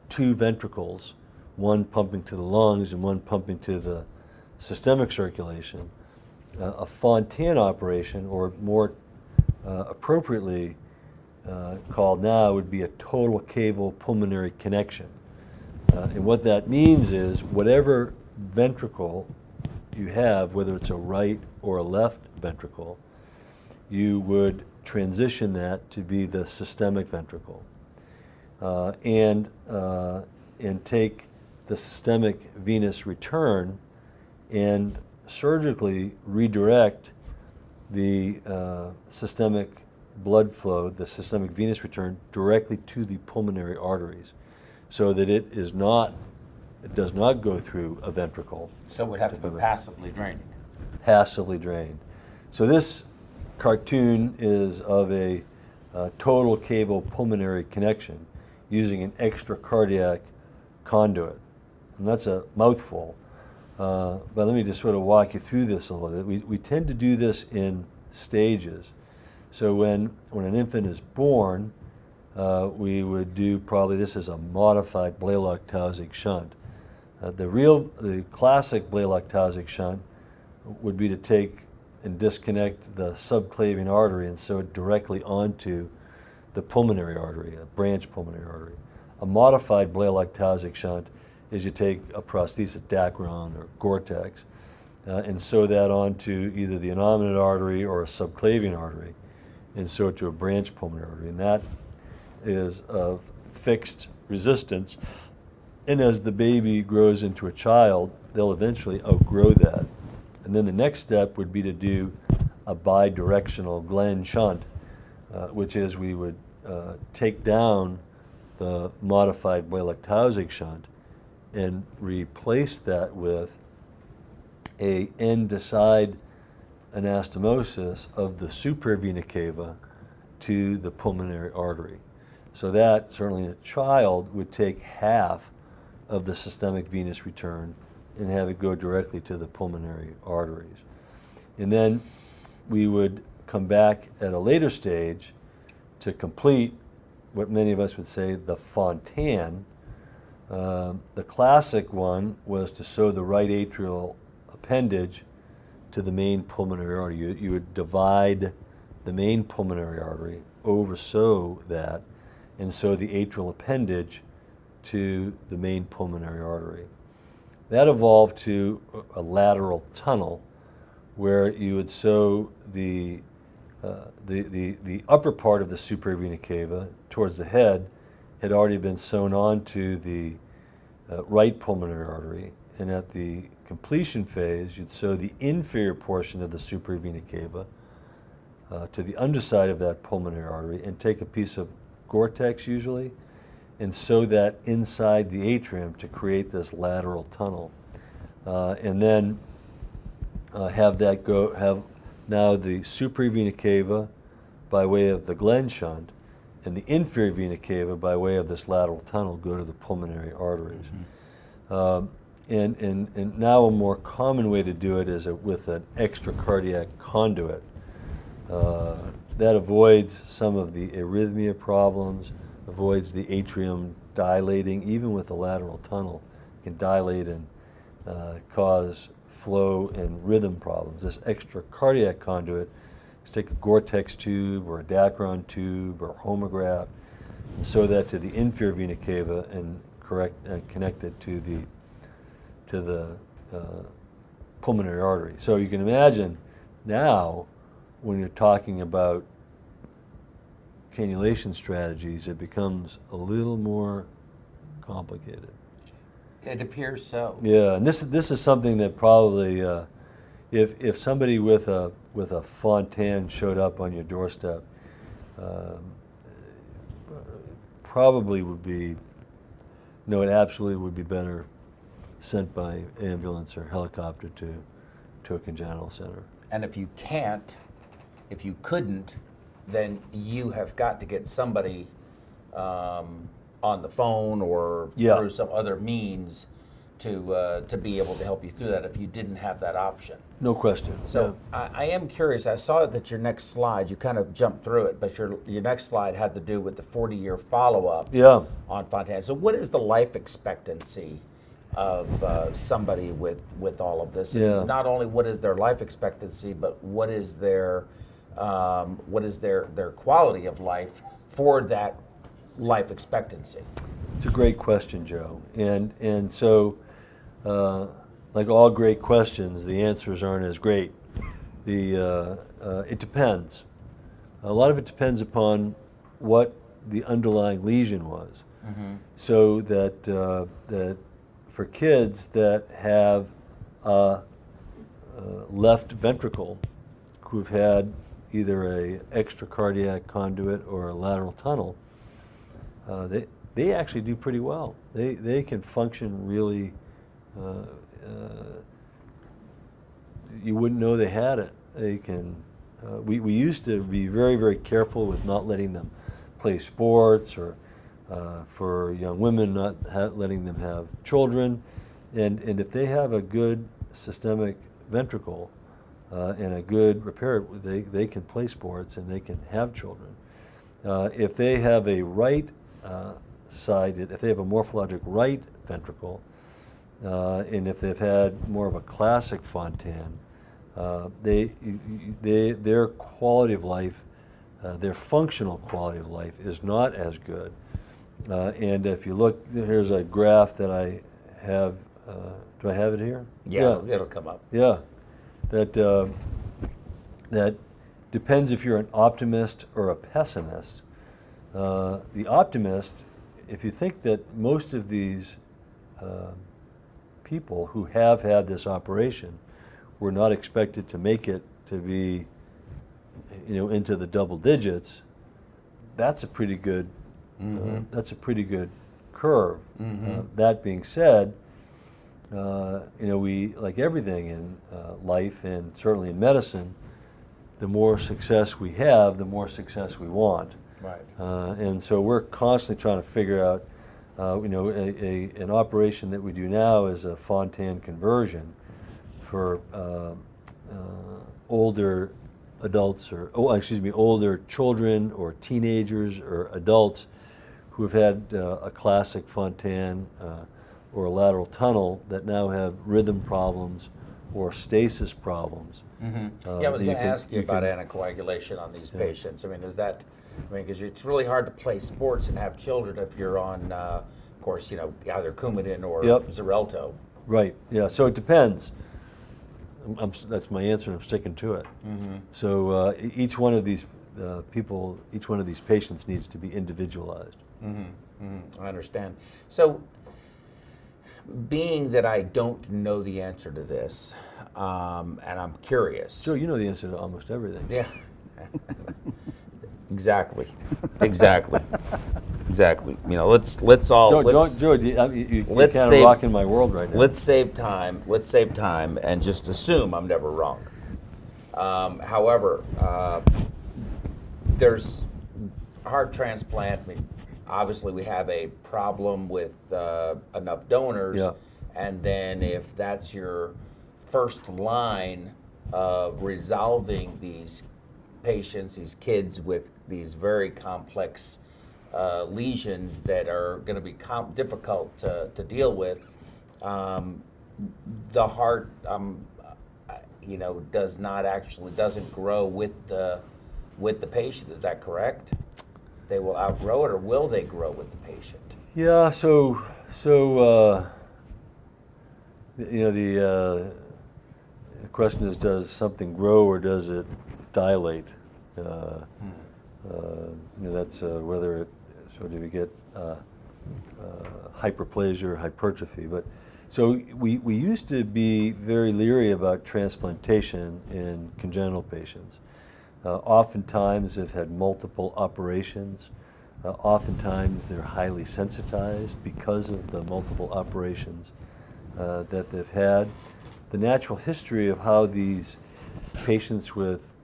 two ventricles, one pumping to the lungs and one pumping to the systemic circulation. A fontan operation, or more appropriately called now, would be a total cavo-pulmonary connection. And what that means is whatever ventricle you have, whether it's a right or a left ventricle, you would transition that to be the systemic ventricle, and take the systemic venous return and surgically redirect the systemic blood flow, the systemic venous return, directly to the pulmonary arteries, so that it does not go through a ventricle. So it would have to be passively draining. Passively drained. So this cartoon is of a total cavo-pulmonary connection using an extracardiac conduit. And that's a mouthful, but let me just sort of walk you through this a little bit. We tend to do this in stages. So when an infant is born, we would do probably, this is a modified Blalock-Taussig shunt. The classic Blalock-Taussig shunt would be to take and disconnect the subclavian artery and sew it directly onto the pulmonary artery, a branch pulmonary artery. A modified Blalock-Taussig shunt is you take a prosthesis, Dacron or Gore-Tex, and sew that onto either the innominate artery or a subclavian artery, and sew it to a branch pulmonary artery. And that is of fixed resistance. And as the baby grows into a child, they'll eventually outgrow that. And then the next step would be to do a bidirectional Glenn shunt, which is we would take down the modified Blalock-Taussig shunt and replace that with a end-to-side anastomosis of the supravena cava to the pulmonary artery. So that, certainly in a child, would take half of the systemic venous return and have it go directly to the pulmonary arteries. And then we would come back at a later stage to complete what many of us would say the fontan. The classic one was to sew the right atrial appendage to the main pulmonary artery. You would divide the main pulmonary artery, oversew that, and sew the atrial appendage to the main pulmonary artery. That evolved to a lateral tunnel where you would sew the upper part of the superior vena cava towards the head had already been sewn onto the right pulmonary artery, and at the completion phase you'd sew the inferior portion of the superior vena cava to the underside of that pulmonary artery and take a piece of Gore-Tex usually and sew that inside the atrium to create this lateral tunnel, and then have now the superior vena cava by way of the Glenn shunt and the inferior vena cava by way of this lateral tunnel go to the pulmonary arteries. And now a more common way to do it is with an extracardiac conduit. That avoids some of the arrhythmia problems, avoids the atrium dilating. Even with the lateral tunnel, it can dilate and cause flow and rhythm problems. This extracardiac conduit is take a Gore-Tex tube or a Dacron tube or a homograph and sew that to the inferior vena cava and connect it to the pulmonary artery. So you can imagine now when you're talking about cannulation strategies, it becomes a little more complicated. It appears so. Yeah, and this is something that probably, if somebody with a fontan showed up on your doorstep, probably would be, no, it absolutely would be better sent by ambulance or helicopter to a congenital center. And if you can't, if you couldn't, then you have got to get somebody on the phone or through some other means to be able to help you through that if you didn't have that option. No question. So I am curious, I saw that your next slide, you kind of jumped through it, but your next slide had to do with the 40-year follow-up on fontan. So what is the life expectancy of somebody with all of this? Yeah. And not only what is their life expectancy, but what is their quality of life for that life expectancy? It's a great question, Joe. And so, like all great questions, the answers aren't as great. It depends. A lot of it depends upon what the underlying lesion was. Mm-hmm. So that for kids that have left ventricle, who've had either a extracardiac conduit or a lateral tunnel, they actually do pretty well. They can function really, you wouldn't know they had it. They can, we used to be very, very careful with not letting them play sports, or for young women not letting them have children. And if they have a good systemic ventricle and a good repair, they can play sports and they can have children. If they have a right sided, if they have a morphologic right ventricle, and if they've had more of a classic fontan, their quality of life, their functional quality of life is not as good. And if you look, here's a graph that I have. Do I have it here? Yeah, it'll come up. Yeah, that depends if you're an optimist or a pessimist. The optimist, if you think that most of these people who have had this operation were not expected to make it to be, into the double digits, that's a pretty good, that's a pretty good curve. That being said, we, like everything in life and certainly in medicine, the more success we have, the more success we want. Right. And so we're constantly trying to figure out, an operation that we do now is a Fontan conversion for older adults older children or teenagers or adults who have had a classic Fontan or a lateral tunnel that now have rhythm problems or stasis problems. Mm-hmm. Yeah, I was going to ask you about anticoagulation on these patients. I mean, because it's really hard to play sports and have children if you're on, of course, either Coumadin or Xarelto. Right. Yeah. So it depends. That's my answer, and I'm sticking to it. Mm-hmm. So each one of these each one of these patients needs to be individualized. Mm-hmm. Mm-hmm. I understand. So, being that I don't know the answer to this, and I'm curious. Sure, you know the answer to almost everything. Yeah. Exactly. Exactly. Let's all. George, you're kind of rocking my world right now. Let's save time, and just assume I'm never wrong. However, there's heart transplant. I mean, obviously, we have a problem with enough donors, and then if that's your first line of resolving these patients, these kids with these very complex lesions that are going to be difficult to deal with, the heart, doesn't grow with the patient. Is that correct? They will outgrow it, or will they grow with the patient? Yeah. So the question is, does something grow or does it dilate? That's whether it you get hyperplasia or hypertrophy. But so we used to be very leery about transplantation in congenital patients. Oftentimes they've had multiple operations. Oftentimes they're highly sensitized because of the multiple operations that they've had. The natural history of how these patients with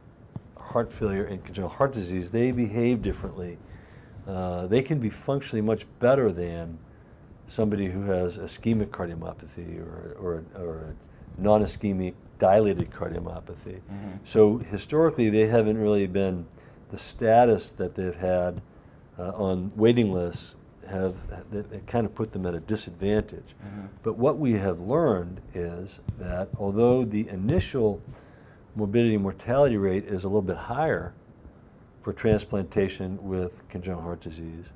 heart failure and congenital heart disease, they behave differently. They can be functionally much better than somebody who has ischemic cardiomyopathy or a non-ischemic dilated cardiomyopathy. Mm-hmm. So historically, they haven't really been the status that they've had on waiting lists. It kind of put them at a disadvantage. Mm-hmm. But what we have learned is that although the initial morbidity and mortality rate is a little bit higher for transplantation with congenital heart disease,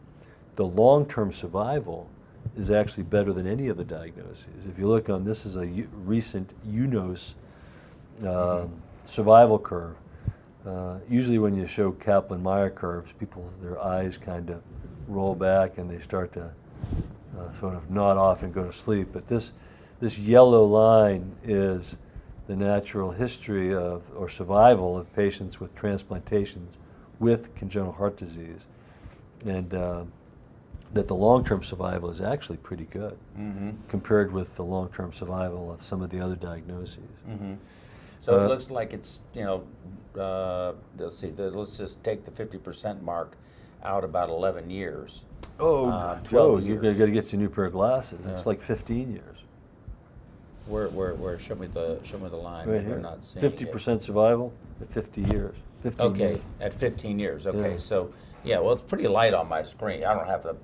the long-term survival is actually better than any of the diagnoses. If you look on, this is a recent UNOS survival curve. Usually when you show Kaplan-Meier curves, their eyes kind of roll back and they start to sort of nod off and go to sleep. But this yellow line is the natural history or survival of patients with transplantations with congenital heart disease, and that the long-term survival is actually pretty good compared with the long-term survival of some of the other diagnoses. Mm-hmm. So it looks like it's, let's see, let's just take the 50% mark out about 11 years. Oh, Joe, you're going to get your new pair of glasses. It's like 15 years. Where? Show me the line. Right here. 50% survival at 50 years. 15 years. At 15 years. Okay, yeah. So well, it's pretty light on my screen. I don't have the,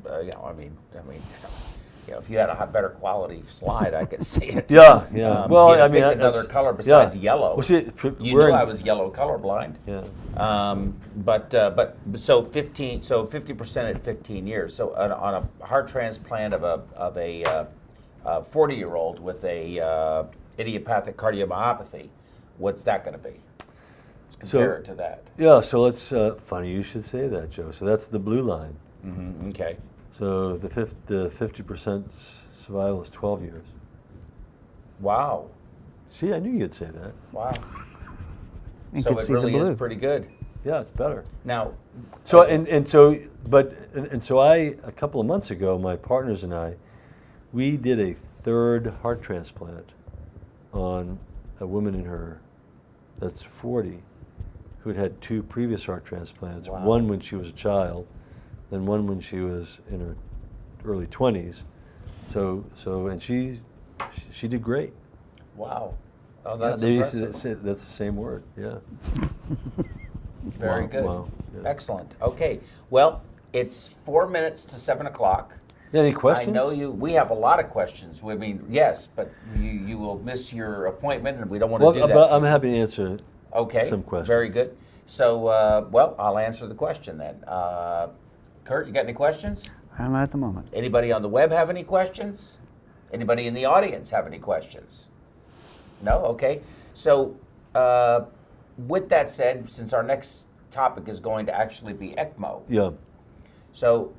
if you had a better quality slide, I could see it. Yeah. Well, another color besides yellow. Well, see, you knew I was yellow colorblind. Yeah. But so 50% at 15 years. So on a heart transplant of a 40-year-old with a idiopathic cardiomyopathy, what's that going to be? Let's compare it to that. Yeah, so let's, funny you should say that, Joe. So that's the blue line. Mm-hmm. Okay. So the 50% survival is 12 years. Wow. See, I knew you'd say that. Wow. So it really is pretty good. Yeah, it's better. Now, so a couple of months ago, my partners and I, we did a third heart transplant on a woman that's 40, who had had 2 previous heart transplants, Wow. one when she was a child, then one when she was in her early 20s. And she did great. Wow. Oh, Yeah, that's they used impressive. to say, that's the same word, yeah. Very Wow, good. wow, yeah. Excellent. Okay. Well, it's 4 minutes to 7 o'clock. Yeah, any questions? I know you. We have a lot of questions. I mean, yes, but you will miss your appointment, and we don't want to do that. But to I'm you. happy to answer Okay. some questions. Very good. So, well, I'll answer the question then. Curt, you got any questions? I'm at the moment. Anybody on the web have any questions? Anybody in the audience have any questions? No? Okay. So, with that said, since our next topic is going to actually be ECMO. Yeah. So,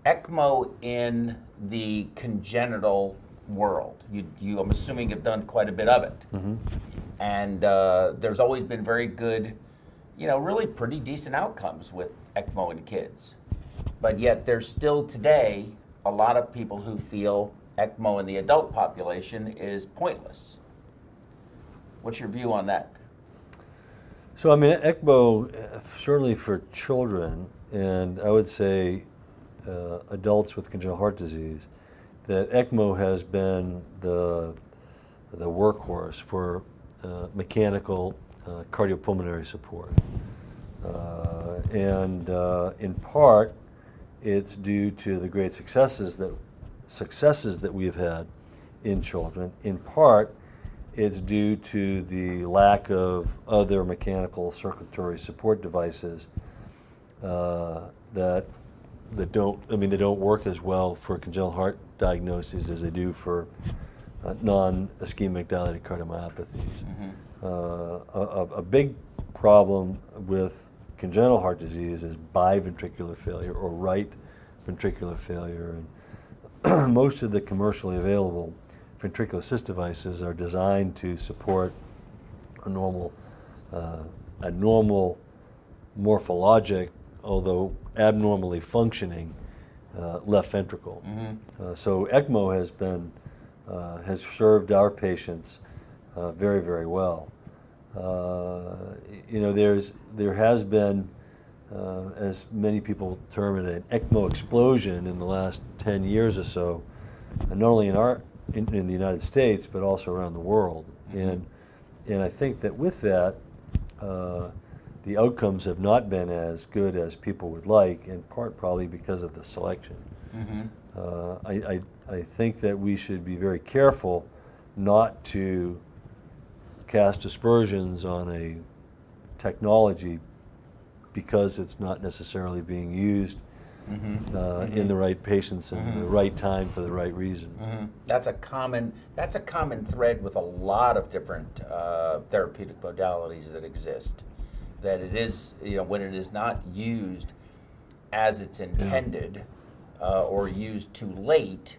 ECMO in the congenital world, I'm assuming you've done quite a bit of it. Mm-hmm. And there's always been very good, really pretty decent outcomes with ECMO in kids. But yet there's still today a lot of people who feel ECMO in the adult population is pointless. What's your view on that? So, I mean, ECMO, certainly for children, and I would say adults with congenital heart disease, that ECMO has been the workhorse for mechanical cardiopulmonary support. And in part, it's due to the great successes that we have had in children. In part, it's due to the lack of other mechanical circulatory support devices that don't work as well for congenital heart diagnoses as they do for non-ischemic dilated cardiomyopathies. Mm-hmm. A big problem with congenital heart disease is biventricular failure or right ventricular failure. And most of the commercially available ventricular assist devices are designed to support a normal morphologic, although abnormally functioning, left ventricle. Mm-hmm. So ECMO has served our patients very, very well. There has been, as many people term it, an ECMO explosion in the last 10 years or so, not only in the United States, but also around the world. And I think that with that, the outcomes have not been as good as people would like, in part probably because of the selection. Mm-hmm. I think that we should be very careful not to cast aspersions on a technology because it's not necessarily being used in the right patients and the right time for the right reason. Mm-hmm. That's a common thread with a lot of different therapeutic modalities that exist. That it is, when it is not used as it's intended or used too late,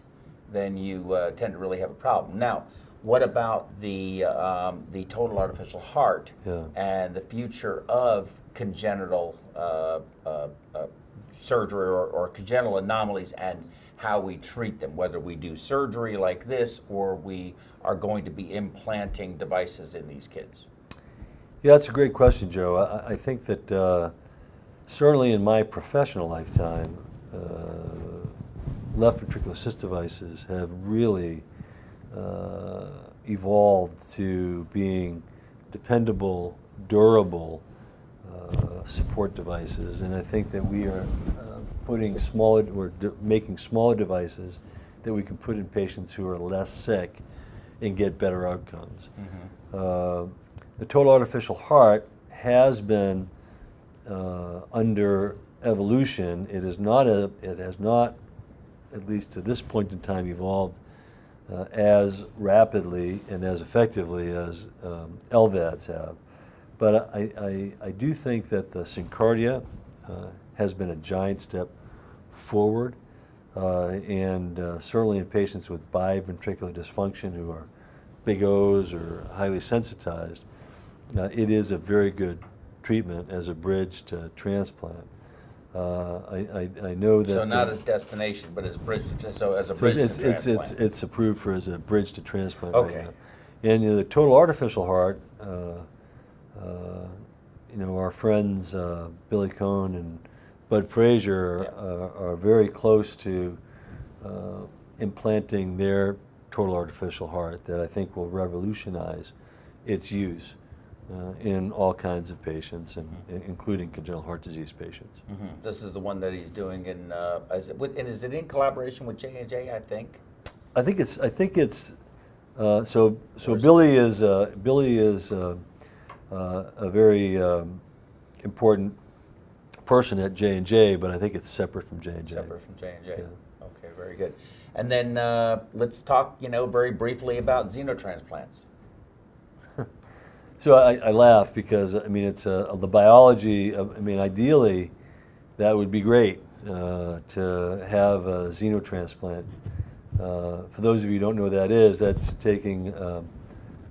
then you tend to really have a problem. Now, what about the total artificial heart and the future of congenital surgery or congenital anomalies and how we treat them, whether we do surgery like this or we are going to be implanting devices in these kids? Yeah, that's a great question, Joe. I think that certainly in my professional lifetime, left ventricular assist devices have really evolved to being dependable, durable support devices, and I think that we are making smaller devices that we can put in patients who are less sick and get better outcomes. Mm-hmm. The total artificial heart has been under evolution. It has not, at least to this point in time, evolved as rapidly and as effectively as LVADs have. But I do think that the Syncardia has been a giant step forward, and certainly in patients with biventricular dysfunction who are big O's or highly sensitized, it is a very good treatment as a bridge to transplant. I know that. So not as destination, but as bridge to transplant. It's approved as a bridge to transplant. Okay. Right now. And the total artificial heart, our friends Billy Cohn and Bud Frazier are very close to implanting their total artificial heart that I think will revolutionize its use in all kinds of patients, and including congenital heart disease patients. This is the one that he's doing in, is it in collaboration with J&J, I think? I think it's so Billy is a very important person at J&J, but I think it's separate from J&J. Separate from J&J. Yeah. Okay, very good. And then let's talk, very briefly about Xeno Transplants. So I laugh because it's the biology of, ideally that would be great to have a Xeno transplant. For those of you who don't know what that is, that's taking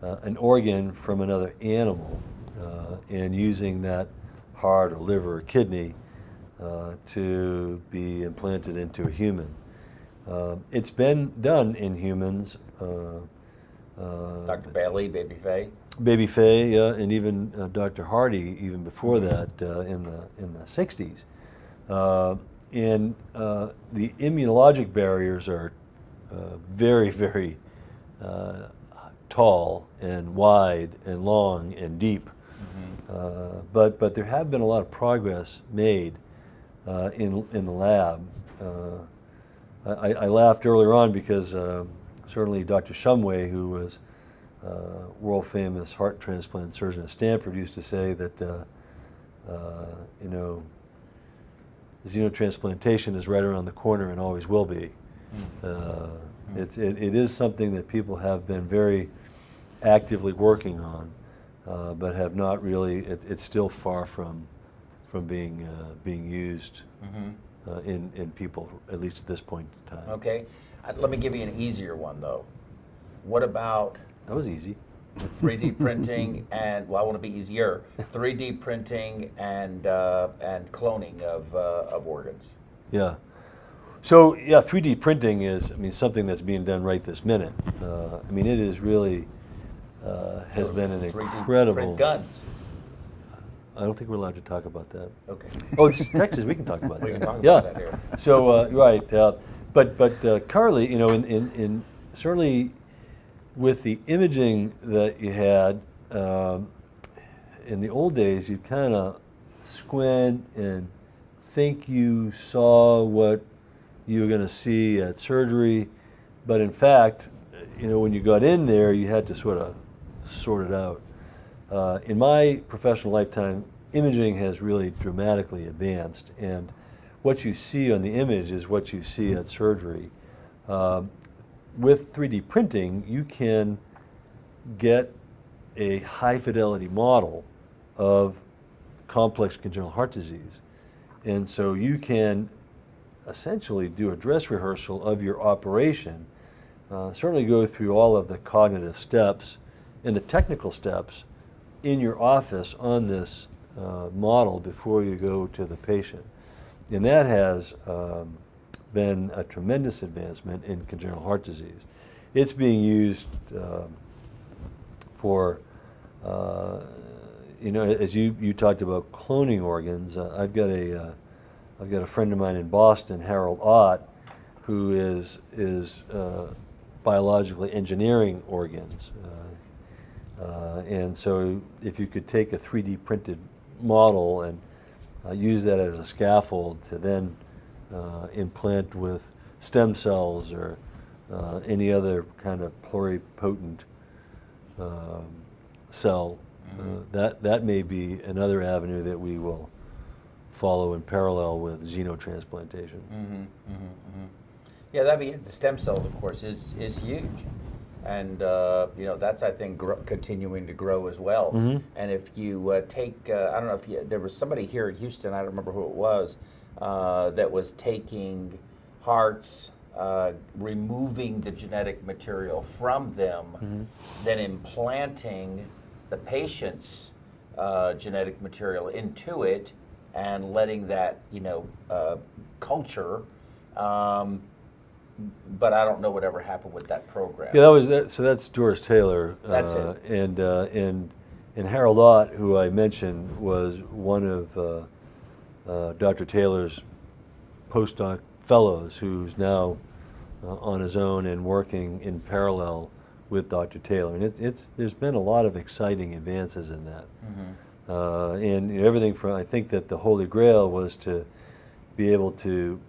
an organ from another animal and using that heart or liver or kidney to be implanted into a human. It's been done in humans. Dr. Bailey, Baby Faye. Baby Faye, and even Dr. Hardy, even before that, in the 60s. And the immunologic barriers are very, very tall and wide and long and deep. But there have been a lot of progress made in the lab. I laughed earlier on because certainly Dr. Shumway, who was world famous heart transplant surgeon at Stanford, used to say that xenotransplantation is right around the corner and always will be. It is something that people have been very actively working on, but have not really. It's still far from being used in people, at least at this point in time. Okay, let me give you an easier one though. What about? That was easy. 3D printing and, well, I want to be easier. 3D printing and cloning of organs. Yeah. So yeah, 3D printing is, something that's being done right this minute. It is really has been an 3D incredible. Print guns. I don't think we're allowed to talk about that. Okay. Oh, it's Texas. We can talk about that. We can talk about that here. So right, but Carly, in certainly with the imaging that you had in the old days, you kind of squint and think you saw what you were going to see at surgery, but in fact, when you got in there, you had to sort of sort it out. In my professional lifetime, imaging has really dramatically advanced, and what you see on the image is what you see at surgery. With 3D printing, you can get a high fidelity model of complex congenital heart disease. And so you can essentially do a dress rehearsal of your operation, certainly go through all of the cognitive steps and the technical steps in your office on this model before you go to the patient. And that has been a tremendous advancement in congenital heart disease. It's being used for, as you talked about cloning organs. I've got a friend of mine in Boston, Harold Ott, who is biologically engineering organs. And so if you could take a 3D printed model and use that as a scaffold to then implant with stem cells or any other kind of pluripotent cell, that may be another avenue that we will follow in parallel with xenotransplantation. Yeah, that'd be the stem cells, of course, is huge, and that's, I think, continuing to grow as well. And if you take, I don't know if there was somebody here in Houston, I don't remember who it was, that was taking hearts, removing the genetic material from them, then implanting the patient's genetic material into it, and letting that culture. But I don't know whatever happened with that program. Yeah, so that's Doris Taylor. That's it. And And Harold Ott, who I mentioned, was one of Dr. Taylor's postdoc fellows who's now on his own and working in parallel with Dr. Taylor. And there's been a lot of exciting advances in that. And everything from, I think that the Holy Grail was to be able to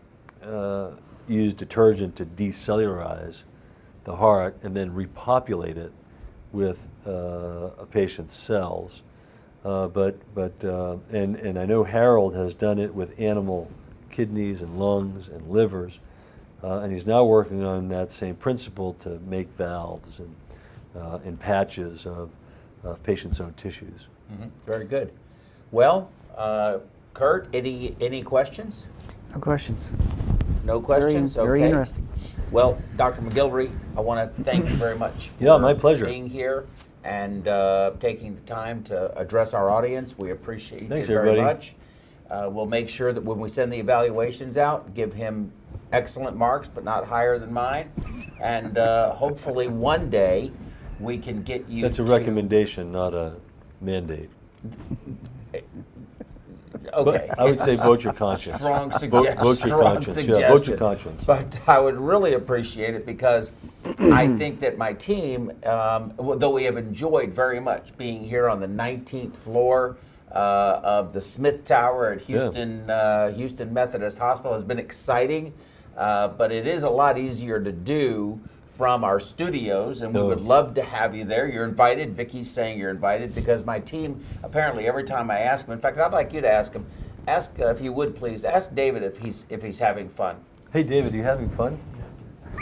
use detergent to decellularize the heart and then repopulate it with a patient's cells. And I know Harold has done it with animal kidneys and lungs and livers, and he's now working on that same principle to make valves and patches of patients' own tissues. Very good. Well, Curt, any questions? No questions. No questions? Very okay. interesting. Well, Dr. MacGillivray, I want to thank you very much for Yeah, my pleasure. being here and taking the time to address our audience. We appreciate Thanks, it very everybody. much. We'll make sure that when we send the evaluations out, give him excellent marks, but not higher than mine. And hopefully one day we can get you That's a recommendation, not a mandate. Okay. But I would say vote your conscience. Strong Vote your strong conscience. suggestion. Yeah, vote your conscience. But I would really appreciate it because I think that my team, though we have enjoyed very much being here on the 19th floor of the Smith Tower at Houston, Houston Methodist Hospital, has been exciting. But it is a lot easier to do from our studios, and we would love to have you there. You're invited. Vicky's saying you're invited because my team, apparently every time I ask him, in fact, I'd like you to ask him, if you would please, ask David if he's having fun. Hey, David, are you having fun?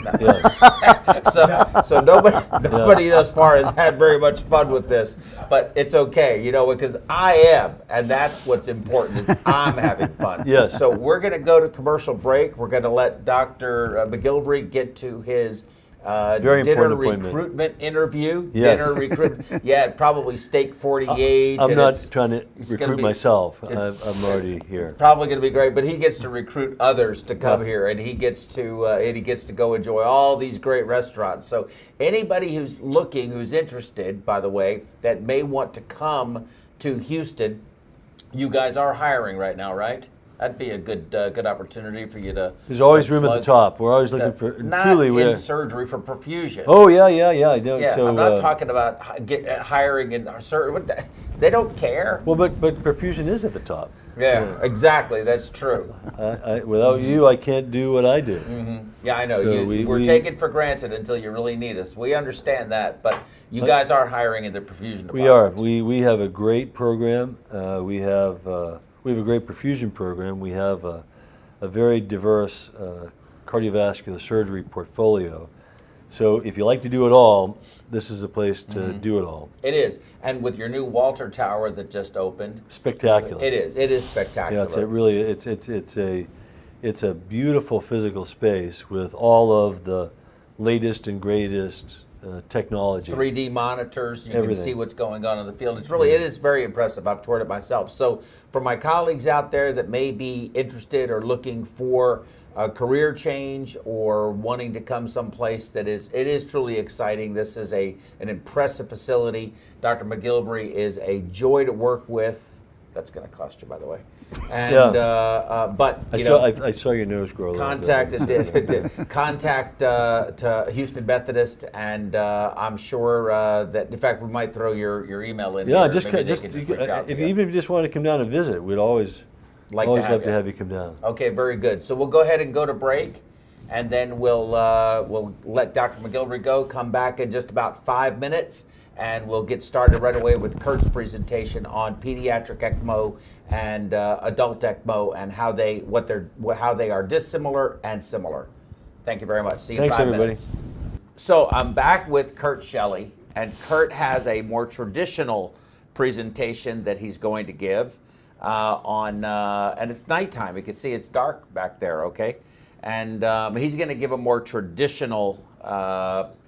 No. Yeah. So nobody thus far has had very much fun with this, but it's okay, because I am, and that's what's important, is I'm having fun. Yes. So we're going to go to commercial break. We're going to let Dr. MacGillivray get to his Very dinner important appointment. recruitment interview. Yes. Dinner recruit. Yeah, probably steak 48. I'm and not trying to it's gonna recruit be- myself. it's- I'm already here. Probably going to be great, but he gets to recruit others to come here, and he gets to go enjoy all these great restaurants. So anybody who's looking, who's interested, by the way, that may want to come to Houston, you guys are hiring right now, right? That'd be a good opportunity for you to. There's always to room at the plug top. We're always looking for not truly. in surgery for perfusion. Oh yeah. I know. Yeah, So, I'm not talking about hiring in surgery. They don't care. Well, but perfusion is at the top. Yeah, exactly. That's true. Without you, I can't do what I do. Yeah, I know. So We're taken for granted until you really need us. We understand that, but you guys are hiring in the perfusion department. We are. We have a great program. We have a great perfusion program. We have a very diverse cardiovascular surgery portfolio. So if you like to do it all, this is a place to do it all. It is, and with your new Walter Tower that just opened, Spectacular. It is spectacular. Yeah, it's a beautiful physical space with all of the latest and greatest technology. 3D monitors, you Everything. can see what's going on in the field. It is very impressive. I've toured it myself. So for my colleagues out there that may be interested or looking for a career change or wanting to come someplace it is truly exciting. This is an impressive facility. Dr. MacGillivray is a joy to work with. That's going to cost you, by the way. And but I saw your nose grow a little bit. Contact to Houston Methodist, and I'm sure that in fact we might throw your email in. Yeah, here. just Maybe they can reach out to you. even if you just want to come down and visit, we'd always love to have you come down. Okay, very good. So we'll go ahead and go to break, and then we'll let Dr. MacGillivray go. Come back in just about 5 minutes, and we'll get started right away with Curt's presentation on pediatric ECMO and adult ECMO and how they are dissimilar and similar. Thank you very much. See you in 5 Thanks, everybody. minutes. So I'm back with Curt Shelly, and Curt has a more traditional presentation that he's going to give and it's nighttime. You can see it's dark back there, okay? And he's going to give a more traditional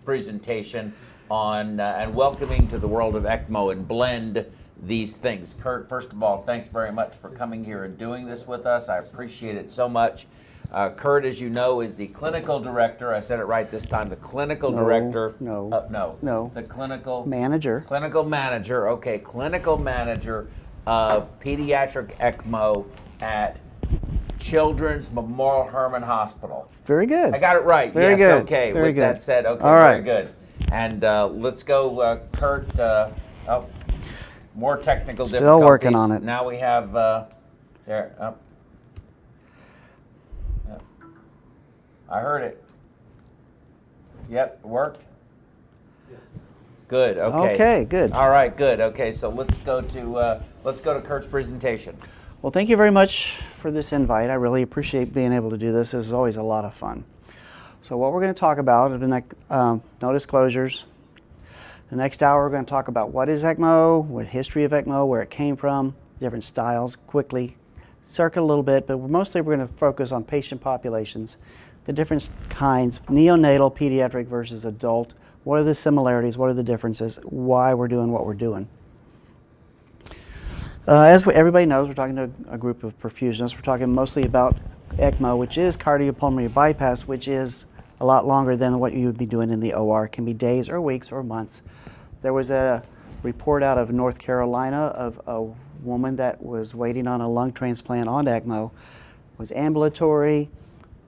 presentation on and welcoming to the world of ECMO and blend these things. Curt, first of all, thanks very much for coming here and doing this with us. I appreciate it so much. Curt, as you know, is the clinical director. I said it right this time. The clinical director. No. The clinical manager. Clinical manager. Okay, clinical manager of pediatric ECMO at Children's Memorial Hermann Hospital. Very good. I got it right. Very yes. good. Okay. Very With good. that said, okay. All right. Very good. And let's go, Curt. More technical difficulties. Still working on it. Now we have there. I heard it. Yep, it worked. Yes. Good. Okay. Okay. Good. All right. Good. Okay. So let's go to Curt's presentation. Well, thank you very much for this invite. I really appreciate being able to do this. This is always a lot of fun. So what we're going to talk about, no disclosures. The next hour we're going to talk about what is ECMO, what history of ECMO, where it came from, different styles, quickly, circle a little bit, but mostly we're going to focus on patient populations, the different kinds, neonatal, pediatric versus adult. What are the similarities? What are the differences? Why we're doing what we're doing? As everybody knows, we're talking to a group of perfusionists. We're talking mostly about ECMO, which is cardiopulmonary bypass, which is a lot longer than what you would be doing in the OR. It can be days or weeks or months. There was a report out of North Carolina of a woman that was waiting on a lung transplant on ECMO, was ambulatory,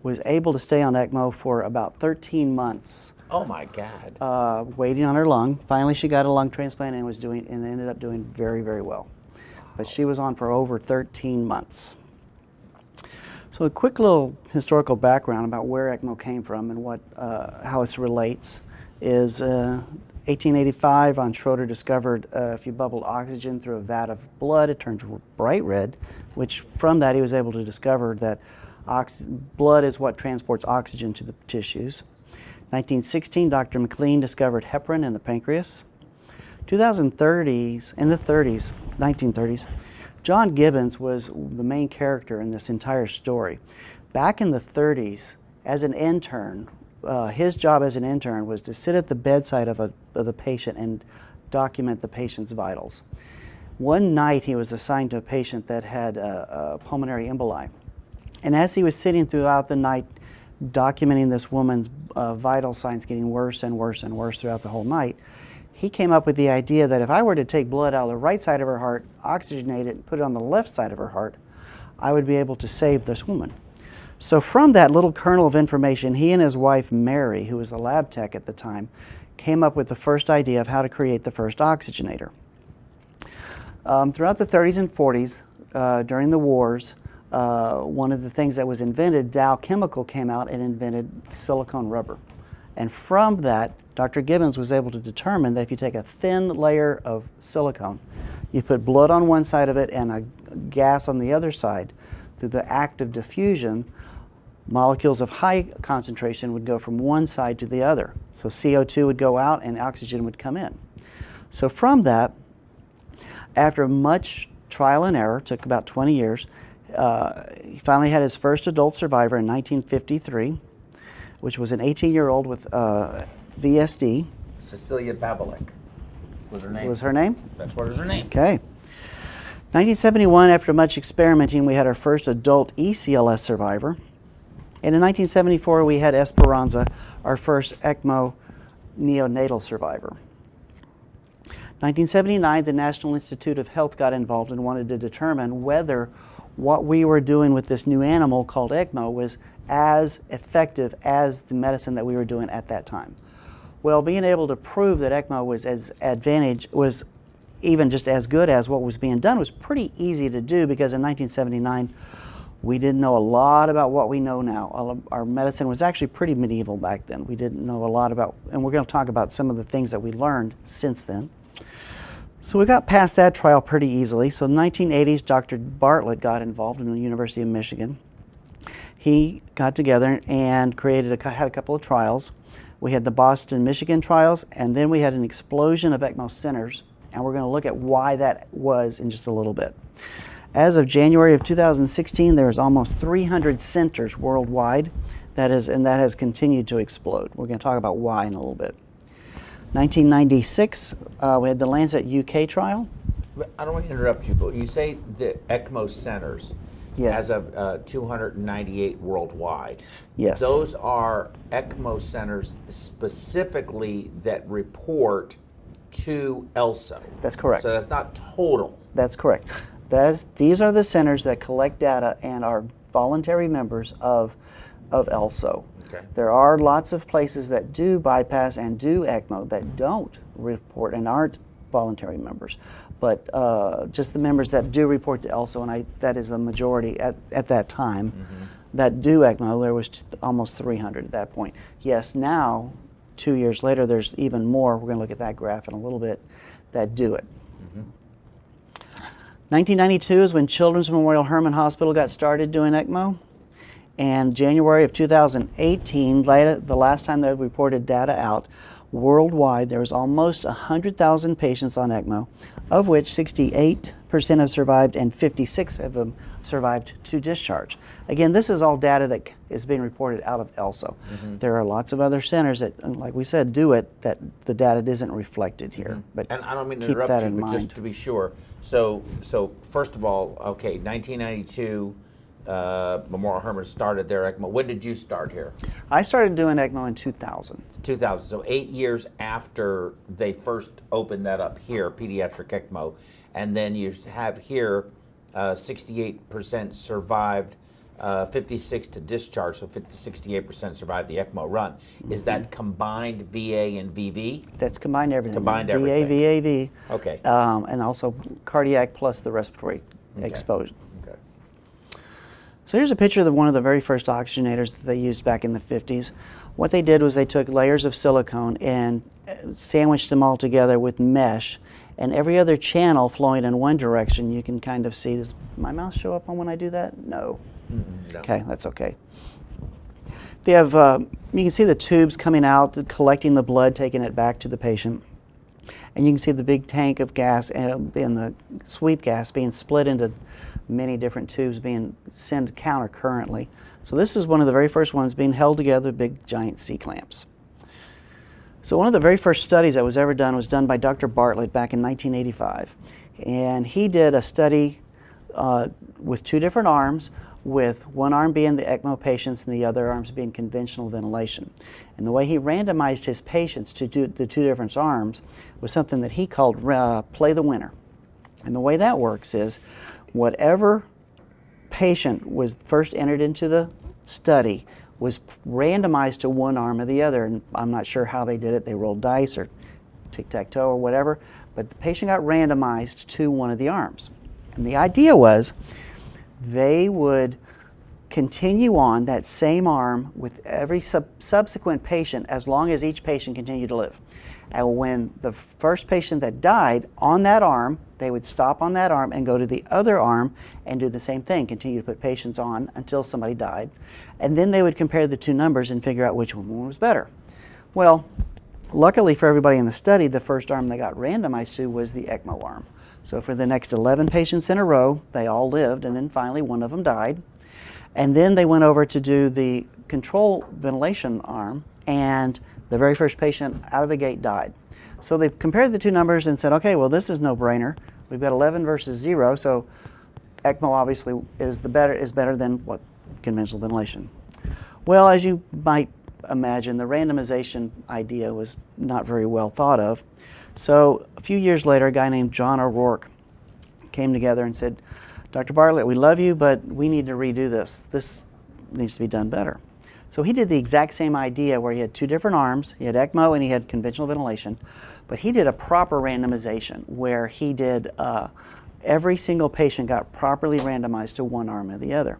was able to stay on ECMO for about 13 months. Oh my God. Waiting on her lung. Finally, she got a lung transplant and ended up doing very, very well. But she was on for over 13 months. So a quick little historical background about where ECMO came from and how it relates is 1885, von Schroeder discovered if you bubbled oxygen through a vat of blood, it turns bright red, which from that he was able to discover that blood is what transports oxygen to the tissues. 1916, Dr. McLean discovered heparin in the pancreas. 1930s, John Gibbons was the main character in this entire story. Back in the 30s, as an intern, his job as an intern was to sit at the bedside of the patient and document the patient's vitals. One night he was assigned to a patient that had a pulmonary emboli. And as he was sitting throughout the night documenting this woman's vital signs getting worse and worse and worse throughout the whole night, he came up with the idea that if I were to take blood out of the right side of her heart, oxygenate it, and put it on the left side of her heart, I would be able to save this woman. So from that little kernel of information, he and his wife, Mary, who was the lab tech at the time, came up with the first idea of how to create the first oxygenator. Throughout the 30s and 40s, during the wars, one of the things that was invented, Dow Chemical came out and invented silicone rubber. And from that, Dr. Gibbons was able to determine that if you take a thin layer of silicone, you put blood on one side of it and a gas on the other side, through the act of diffusion, molecules of high concentration would go from one side to the other. So CO2 would go out and oxygen would come in. So from that, after much trial and error, took about 20 years, he finally had his first adult survivor in 1953, which was an 18-year-old with VSD. Cecilia Babelik was her name. Was her name? That's what was her name. Okay. 1971, after much experimenting, we had our first adult ECLS survivor. And in 1974, we had Esperanza, our first ECMO neonatal survivor. 1979, the National Institute of Health got involved and wanted to determine whether what we were doing with this new animal called ECMO was as effective as the medicine that we were doing at that time. Well, being able to prove that ECMO was even just as good as what was being done was pretty easy to do, because in 1979 we didn't know a lot about what we know now. Our medicine was actually pretty medieval back then. We didn't know a lot about, and we're going to talk about some of the things that we learned since then. So we got past that trial pretty easily. So in the 1980s, Dr. Bartlett got involved in the University of Michigan. He got together and had a couple of trials. We had the Boston, Michigan trials, and then we had an explosion of ECMO centers, and we're going to look at why that was in just a little bit. As of January of 2016, there was almost 300 centers worldwide, and that has continued to explode. We're going to talk about why in a little bit. 1996, we had the Lancet UK trial. I don't want to interrupt you, but you say the ECMO centers. as of 298 worldwide. Yes. Those are ECMO centers specifically that report to ELSO. That's correct. So that's not total. That's correct. These are the centers that collect data and are voluntary members of ELSO. Okay. There are lots of places that do bypass and do ECMO that don't report and aren't voluntary members. But just the members that do report to ELSO, and that is the majority at that time, that do ECMO, there was almost 300 at that point. Yes, now, 2 years later, there's even more, we're going to look at that graph in a little bit, that do it. 1992 is when Children's Memorial Hermann Hospital got started doing ECMO. And January of 2018, the last time they reported data out, worldwide there was almost 100,000 patients on ECMO, of which 68% have survived and 56 of them survived to discharge. Again, this is all data that is being reported out of ELSO. There are lots of other centers that, like we said, do it, that the data isn't reflected here. But and I don't mean to keep interrupt that you, in but mind. just to be sure. So first of all, okay, 1992, Memorial Hermann started their ECMO. When did you start here? I started doing ECMO in 2000. 2000, so 8 years after they first opened that up here, pediatric ECMO, and then you have here 68% survived, 56 to discharge, so 68% survived the ECMO run. Is that combined VA and VV? That's combined everything. Combined VA, everything. VAV. Okay. And also cardiac plus the respiratory exposure. Okay. So here's a picture of one of the very first oxygenators that they used back in the 50s. What they did was they took layers of silicone and sandwiched them all together with mesh, and every other channel flowing in one direction. You can kind of see, does my mouse show up on when I do that? No. No. Okay, that's okay. They have, you can see the tubes coming out, collecting the blood, taking it back to the patient. And you can see the big tank of gas and the sweep gas being split into many different tubes being sent counter currently. So this is one of the very first ones being held together, big giant C-clamps. So one of the very first studies that was ever done was done by Dr. Bartlett back in 1985. And he did a study with two different arms, with one arm being the ECMO patients and the other arms being conventional ventilation. And the way he randomized his patients to do the two different arms was something that he called play the winner. And the way that works is whatever patient was first entered into the study was randomized to one arm or the other. And I'm not sure how they did it. They rolled dice or tic-tac-toe or whatever. But the patient got randomized to one of the arms. And the idea was they would continue on that same arm with every subsequent patient as long as each patient continued to live. And when the first patient that died on that arm, they would stop on that arm and go to the other arm and do the same thing, continue to put patients on until somebody died. And then they would compare the two numbers and figure out which one was better. Well, luckily for everybody in the study, the first arm they got randomized to was the ECMO arm. So for the next 11 patients in a row, they all lived, and then finally one of them died. And then they went over to do the control ventilation arm, and the very first patient out of the gate died. So they compared the two numbers and said, okay, well, this is no-brainer. We've got 11 versus 0, so ECMO obviously is better than what conventional ventilation. Well, as you might imagine, the randomization idea was not very well thought of. So a few years later, a guy named John O'Rourke came together and said, Dr. Bartlett, we love you, but we need to redo this. This needs to be done better. So he did the exact same idea where he had two different arms. He had ECMO and he had conventional ventilation, but he did a proper randomization where he did every single patient got properly randomized to one arm or the other.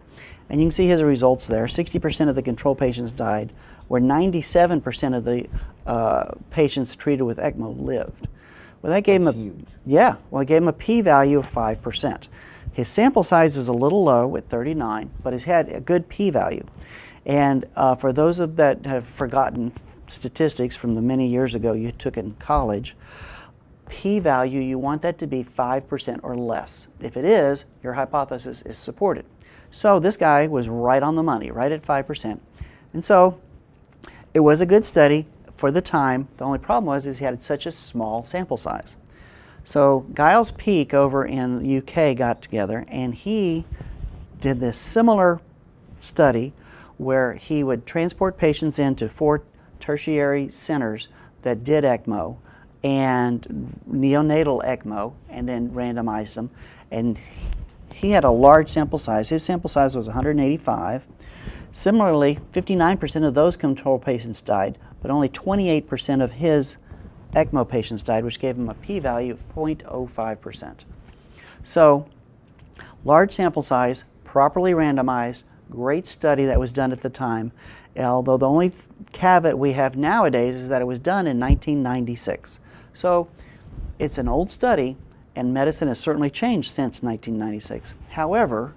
And you can see his results there. 60% of the control patients died, where 97% of the patients treated with ECMO lived. Well, that gave him it gave him a p-value of 5%. His sample size is a little low at 39, but he's had a good p-value. And for those that have forgotten statistics from the many years ago you took in college, p-value, you want that to be 5% or less. If it is, your hypothesis is supported. So this guy was right on the money, right at 5%. And so it was a good study for the time. The only problem was he had such a small sample size. So Giles Peake over in the UK got together, and he did this similar study where he would transport patients into 4 tertiary centers that did ECMO and neonatal ECMO, and then randomized them. And he had a large sample size. His sample size was 185. Similarly, 59% of those control patients died, but only 28% of his ECMO patients died, which gave him a p-value of 0.05%. So, large sample size, properly randomized, great study that was done at the time, although the only caveat we have nowadays is that it was done in 1996. So, it's an old study, and medicine has certainly changed since 1996. However,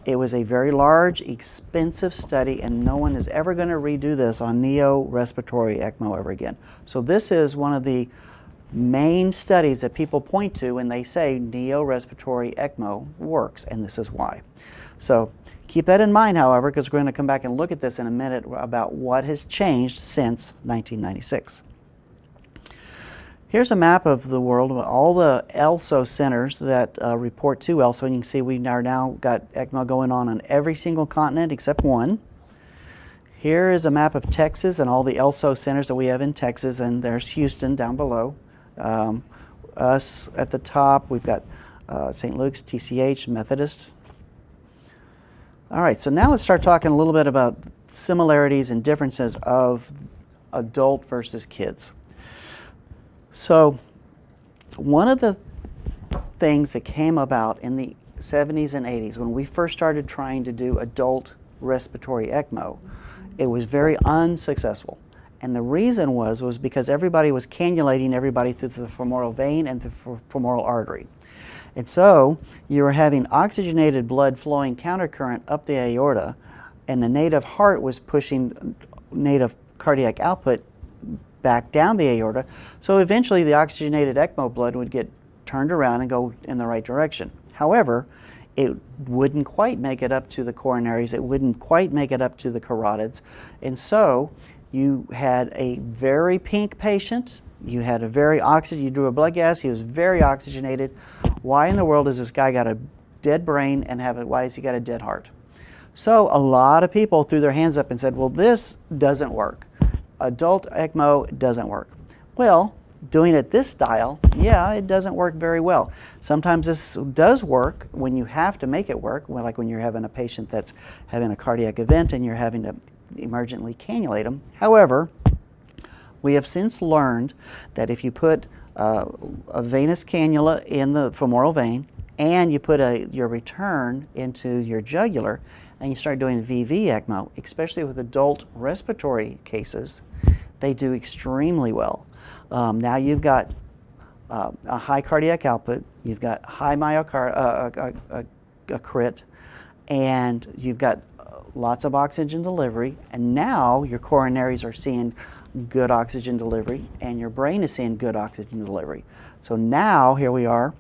it was a very large, expensive study, and no one is ever going to redo this on neo-respiratory ECMO ever again. So this is one of the main studies that people point to when they say neo-respiratory ECMO works, and this is why. So keep that in mind, however, because we're going to come back and look at this in a minute about what has changed since 1996. Here's a map of the world with all the ELSO centers that report to ELSO, and you can see we are now got ECMO going on every single continent except one. Here is a map of Texas and all the ELSO centers that we have in Texas, and there's Houston down below. Us at the top, we've got St. Luke's, TCH, Methodist. All right, so now let's start talking a little bit about similarities and differences of adult versus kids. So one of the things that came about in the 70s and 80s when we first started trying to do adult respiratory ECMO, it was very unsuccessful. And the reason was because everybody was cannulating everybody through the femoral vein and the femoral artery. And so you were having oxygenated blood flowing countercurrent up the aorta, and the native heart was pushing native cardiac output back down the aorta. So eventually the oxygenated ECMO blood would get turned around and go in the right direction. However, it wouldn't quite make it up to the coronaries, it wouldn't quite make it up to the carotids. And so you had a very pink patient, you had a very you drew a blood gas, he was very oxygenated. Why in the world has this guy got a dead brain and why has he got a dead heart? So a lot of people threw their hands up and said, well, this doesn't work. Adult ECMO doesn't work. Well, doing it this style, yeah, it doesn't work very well. Sometimes this does work when you have to make it work, like when you're having a patient that's having a cardiac event and you're having to emergently cannulate them. However, we have since learned that if you put a venous cannula in the femoral vein and you put your return into your jugular and you start doing VV ECMO, especially with adult respiratory cases, they do extremely well. Now you've got a high cardiac output, you've got high crit, and you've got lots of oxygen delivery, and now your coronaries are seeing good oxygen delivery, and your brain is seeing good oxygen delivery. So now here we are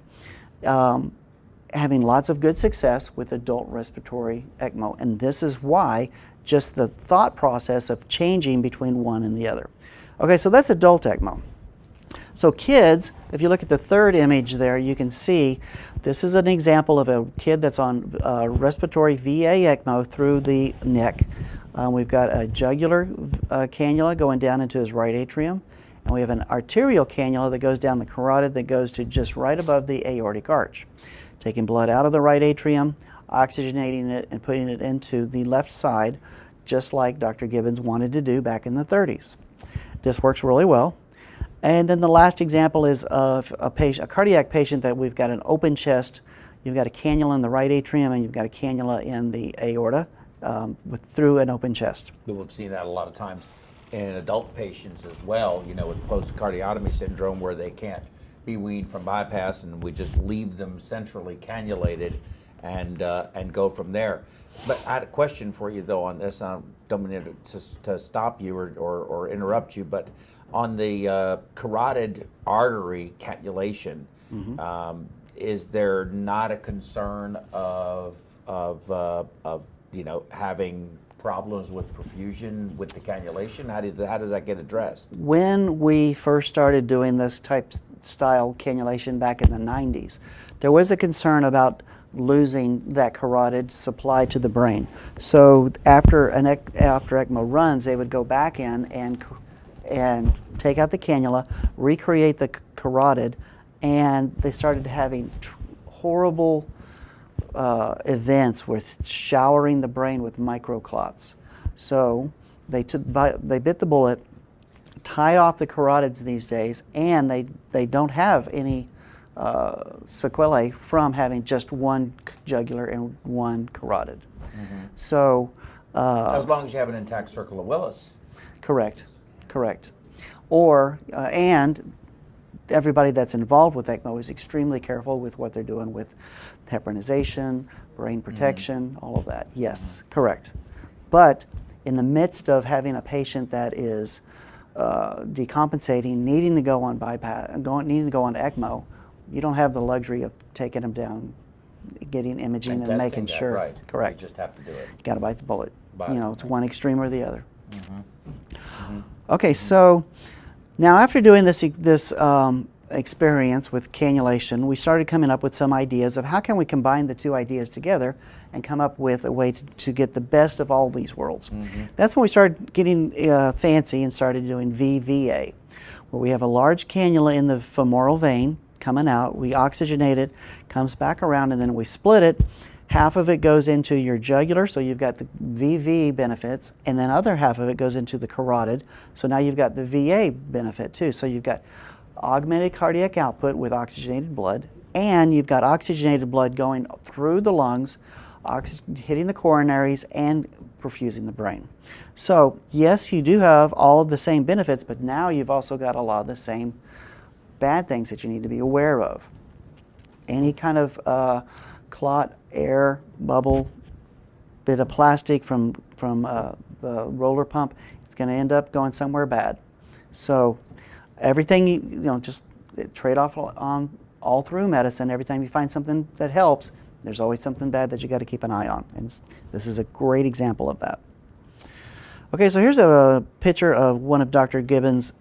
having lots of good success with adult respiratory ECMO, and this is why just the thought process of changing between one and the other. Okay, so that's adult ECMO. So kids, if you look at the third image there, you can see this is an example of a kid that's on respiratory VA ECMO through the neck. We've got a jugular cannula going down into his right atrium, and we have an arterial cannula that goes down the carotid that goes to just right above the aortic arch. Taking blood out of the right atrium, oxygenating it, and putting it into the left side, just like Dr. Gibbons wanted to do back in the 30s. This works really well. And then the last example is of a cardiac patient that we've got an open chest. You've got a cannula in the right atrium and you've got a cannula in the aorta through an open chest. We've seen that a lot of times in adult patients as well, you know, with post-cardiotomy syndrome where they can't be weaned from bypass and we just leave them centrally cannulated and go from there. But I had a question for you though on this. I don't mean to stop you or interrupt you, but on the carotid artery cannulation, is there not a concern of you know, having problems with perfusion with the cannulation? How does that get addressed? When we first started doing this style cannulation back in the 90s, there was a concern about losing that carotid supply to the brain. So after ECMO runs, they would go back in and take out the cannula, recreate the carotid, and they started having horrible events with showering the brain with microclots. So they bit the bullet, tied off the carotids these days, and they don't have any sequelae from having just one jugular and one carotid. Mm-hmm. So as long as you have an intact circle of Willis. correct. Or and everybody that's involved with ECMO is extremely careful with what they're doing with heparinization, brain protection, all of that. Yes, correct. But in the midst of having a patient that is decompensating, needing to go on needing to go on ECMO, you don't have the luxury of taking them down, getting imaging and making sure. Right. Correct. You just have to do it. You got to bite the bullet. It's one extreme or the other. Okay, so now after doing this experience with cannulation, we started coming up with some ideas of how can we combine the two ideas together and come up with a way to get the best of all these worlds. That's when we started getting fancy and started doing VVA, where we have a large cannula in the femoral vein coming out, we oxygenate it, comes back around, and then we split it. Half of it goes into your jugular, so you've got the VV benefits, and then other half of it goes into the carotid, so now you've got the VA benefit too. So you've got augmented cardiac output with oxygenated blood, and you've got oxygenated blood going through the lungs, hitting the coronaries, and perfusing the brain. So yes, you do have all of the same benefits, but now you've also got a lot of the same bad things that you need to be aware of. Any kind of clot, air, bubble, bit of plastic from the roller pump, it's going to end up going somewhere bad. So everything, just trade off on all through medicine. Every time you find something that helps, there's always something bad that you got to keep an eye on. And this is a great example of that. Okay, so here's a picture of one of Dr. Gibbons'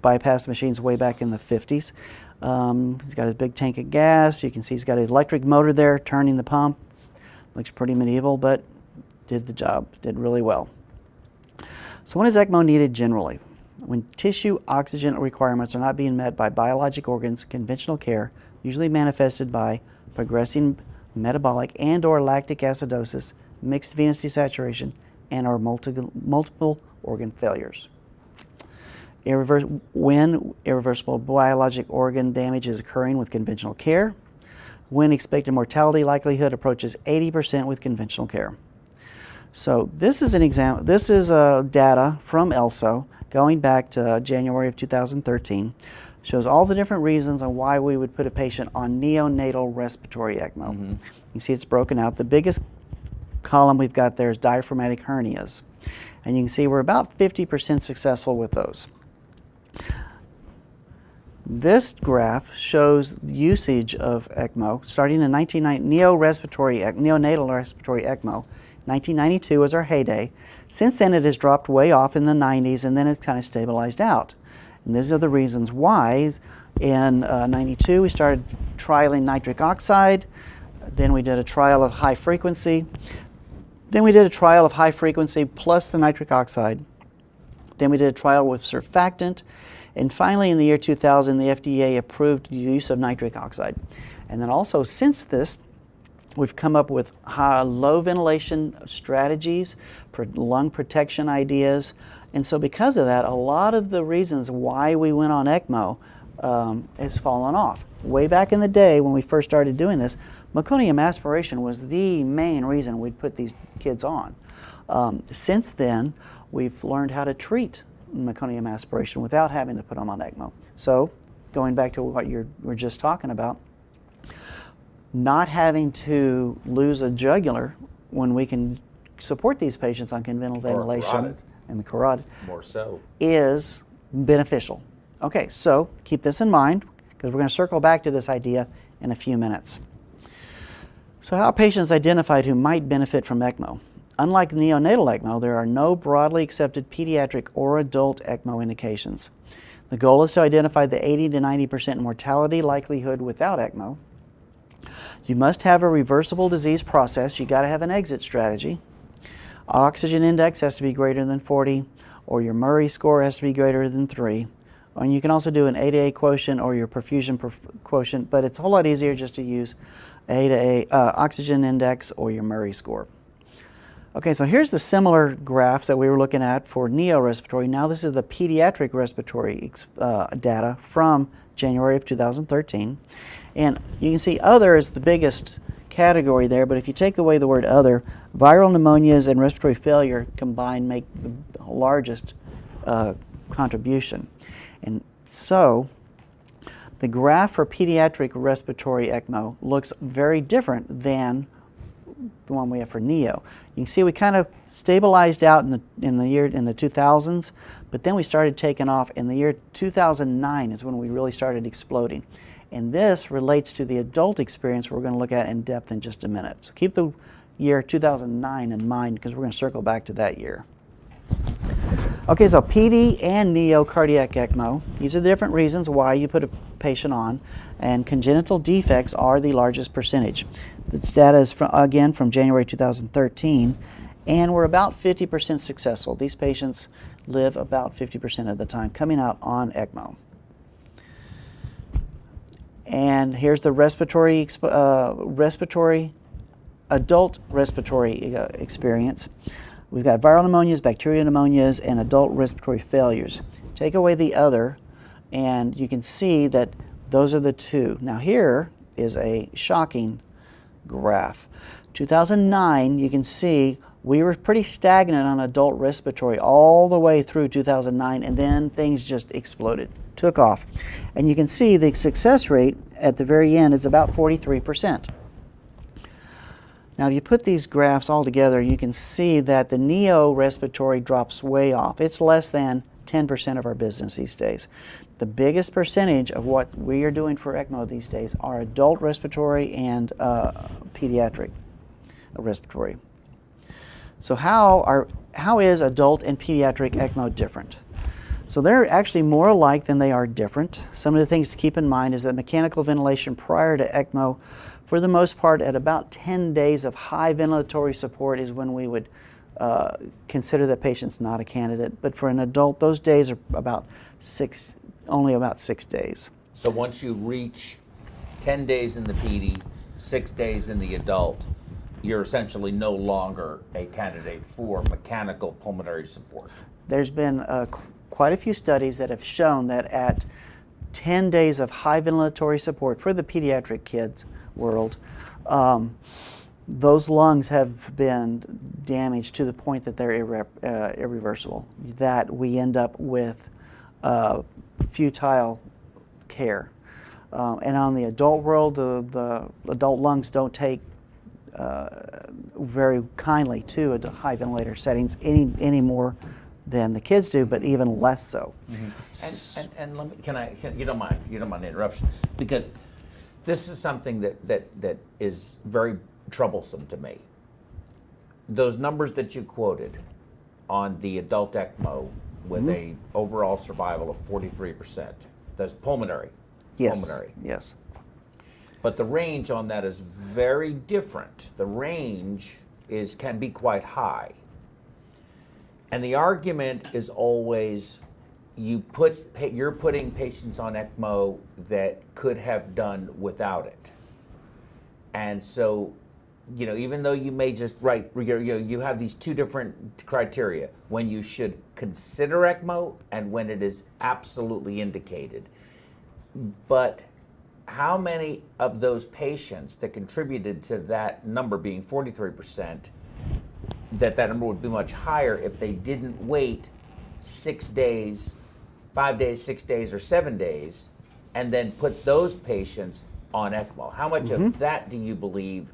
bypass machines way back in the 50s. He's got his big tank of gas. You can see he's got an electric motor there turning the pump. Looks pretty medieval, but did the job, did really well. So when is ECMO needed generally? When tissue oxygen requirements are not being met by biologic organs, conventional care, usually manifested by progressing metabolic and or lactic acidosis, mixed venous desaturation, and or multiple organ failures. When irreversible biologic organ damage is occurring with conventional care, when expected mortality likelihood approaches 80% with conventional care. So this is an example. This is data from ELSO going back to January of 2013. Shows all the different reasons on why we would put a patient on neonatal respiratory ECMO. You see it's broken out. The biggest column we've got there is diaphragmatic hernias. And you can see we're about 50% successful with those. This graph shows usage of ECMO starting in 1990, neonatal respiratory ECMO. 1992 was our heyday. Since then it has dropped way off in the 90s and then it's kind of stabilized out. And these are the reasons why. In 92 we started trialing nitric oxide, then we did a trial of high frequency, then we did a trial of high frequency plus the nitric oxide, then we did a trial with surfactant, and finally in the year 2000 the FDA approved the use of nitric oxide. And then also since this we've come up with low ventilation strategies, lung protection ideas, and so because of that a lot of the reasons why we went on ECMO has fallen off. Way back in the day when we first started doing this, meconium aspiration was the main reason we'd put these kids on. Since then we've learned how to treat meconium aspiration without having to put them on ECMO. So going back to what you were just talking about, not having to lose a jugular when we can support these patients on conventional ventilation and the carotid more so is beneficial. Okay, so keep this in mind because we're going to circle back to this idea in a few minutes. So how are patients identified who might benefit from ECMO? Unlike neonatal ECMO, there are no broadly accepted pediatric or adult ECMO indications. The goal is to identify the 80 to 90% mortality likelihood without ECMO. You must have a reversible disease process. You got to have an exit strategy. Oxygen index has to be greater than 40, or your Murray score has to be greater than 3. And you can also do an A to A quotient or your perfusion quotient, but it's a whole lot easier just to use A to A oxygen index or your Murray score. Okay, so here's the similar graphs that we were looking at for neo-respiratory. Now this is the pediatric respiratory data from January of 2013. And you can see other is the biggest category there, but if you take away the word other, viral pneumonias and respiratory failure combined make the largest contribution. And so the graph for pediatric respiratory ECMO looks very different than the one we have for neo. You can see we kind of stabilized out in the 2000s, but then we started taking off. In the year 2009 is when we really started exploding. And this relates to the adult experience we're going to look at in depth in just a minute. So keep the year 2009 in mind because we're going to circle back to that year. Okay, so PD and neo cardiac ECMO, these are the different reasons why you put a patient on, and congenital defects are the largest percentage. This data is, again, from January 2013, and we're about 50% successful. These patients live about 50% of the time coming out on ECMO. And here's the adult respiratory experience. We've got viral pneumonias, bacterial pneumonias, and adult respiratory failures. Take away the other, and you can see that those are the two. Now here is a shocking graph. 2009, you can see we were pretty stagnant on adult respiratory all the way through 2009, and then things just exploded, took off. And you can see the success rate at the very end is about 43%. Now, if you put these graphs all together, you can see that the neo-respiratory drops way off. It's less than 10% of our business these days. The biggest percentage of what we are doing for ECMO these days are adult respiratory and pediatric respiratory. So how is adult and pediatric ECMO different? So they're actually more alike than they are different. Some of the things to keep in mind is that mechanical ventilation prior to ECMO, for the most part, at about 10 days of high ventilatory support is when we would consider the patient's not a candidate. But for an adult, those days are only about 6 days. So once you reach 10 days in the PD, 6 days in the adult, you're essentially no longer a candidate for mechanical pulmonary support. There's been quite a few studies that have shown that at 10 days of high ventilatory support for the pediatric kids world, those lungs have been damaged to the point that they're irreversible, that we end up with futile care. And on the adult world, the adult lungs don't take very kindly to high ventilator settings any more than the kids do, but even less so. Mm-hmm. And let me, you don't mind the interruption, because this is something that is very troublesome to me. Those numbers that you quoted on the adult ECMO with a overall survival of 43%, that's pulmonary. Yes. Pulmonary. Yes. But the range on that is very different. The range can be quite high. And the argument is always you're putting patients on ECMO that could have done without it. And so, even though you may just you have these two different criteria, when you should consider ECMO and when it is absolutely indicated. But how many of those patients that contributed to that number being 43%, that number would be much higher if they didn't wait 6 days, 5 days, 6 days, or 7 days, and then put those patients on ECMO? How much of that do you believe,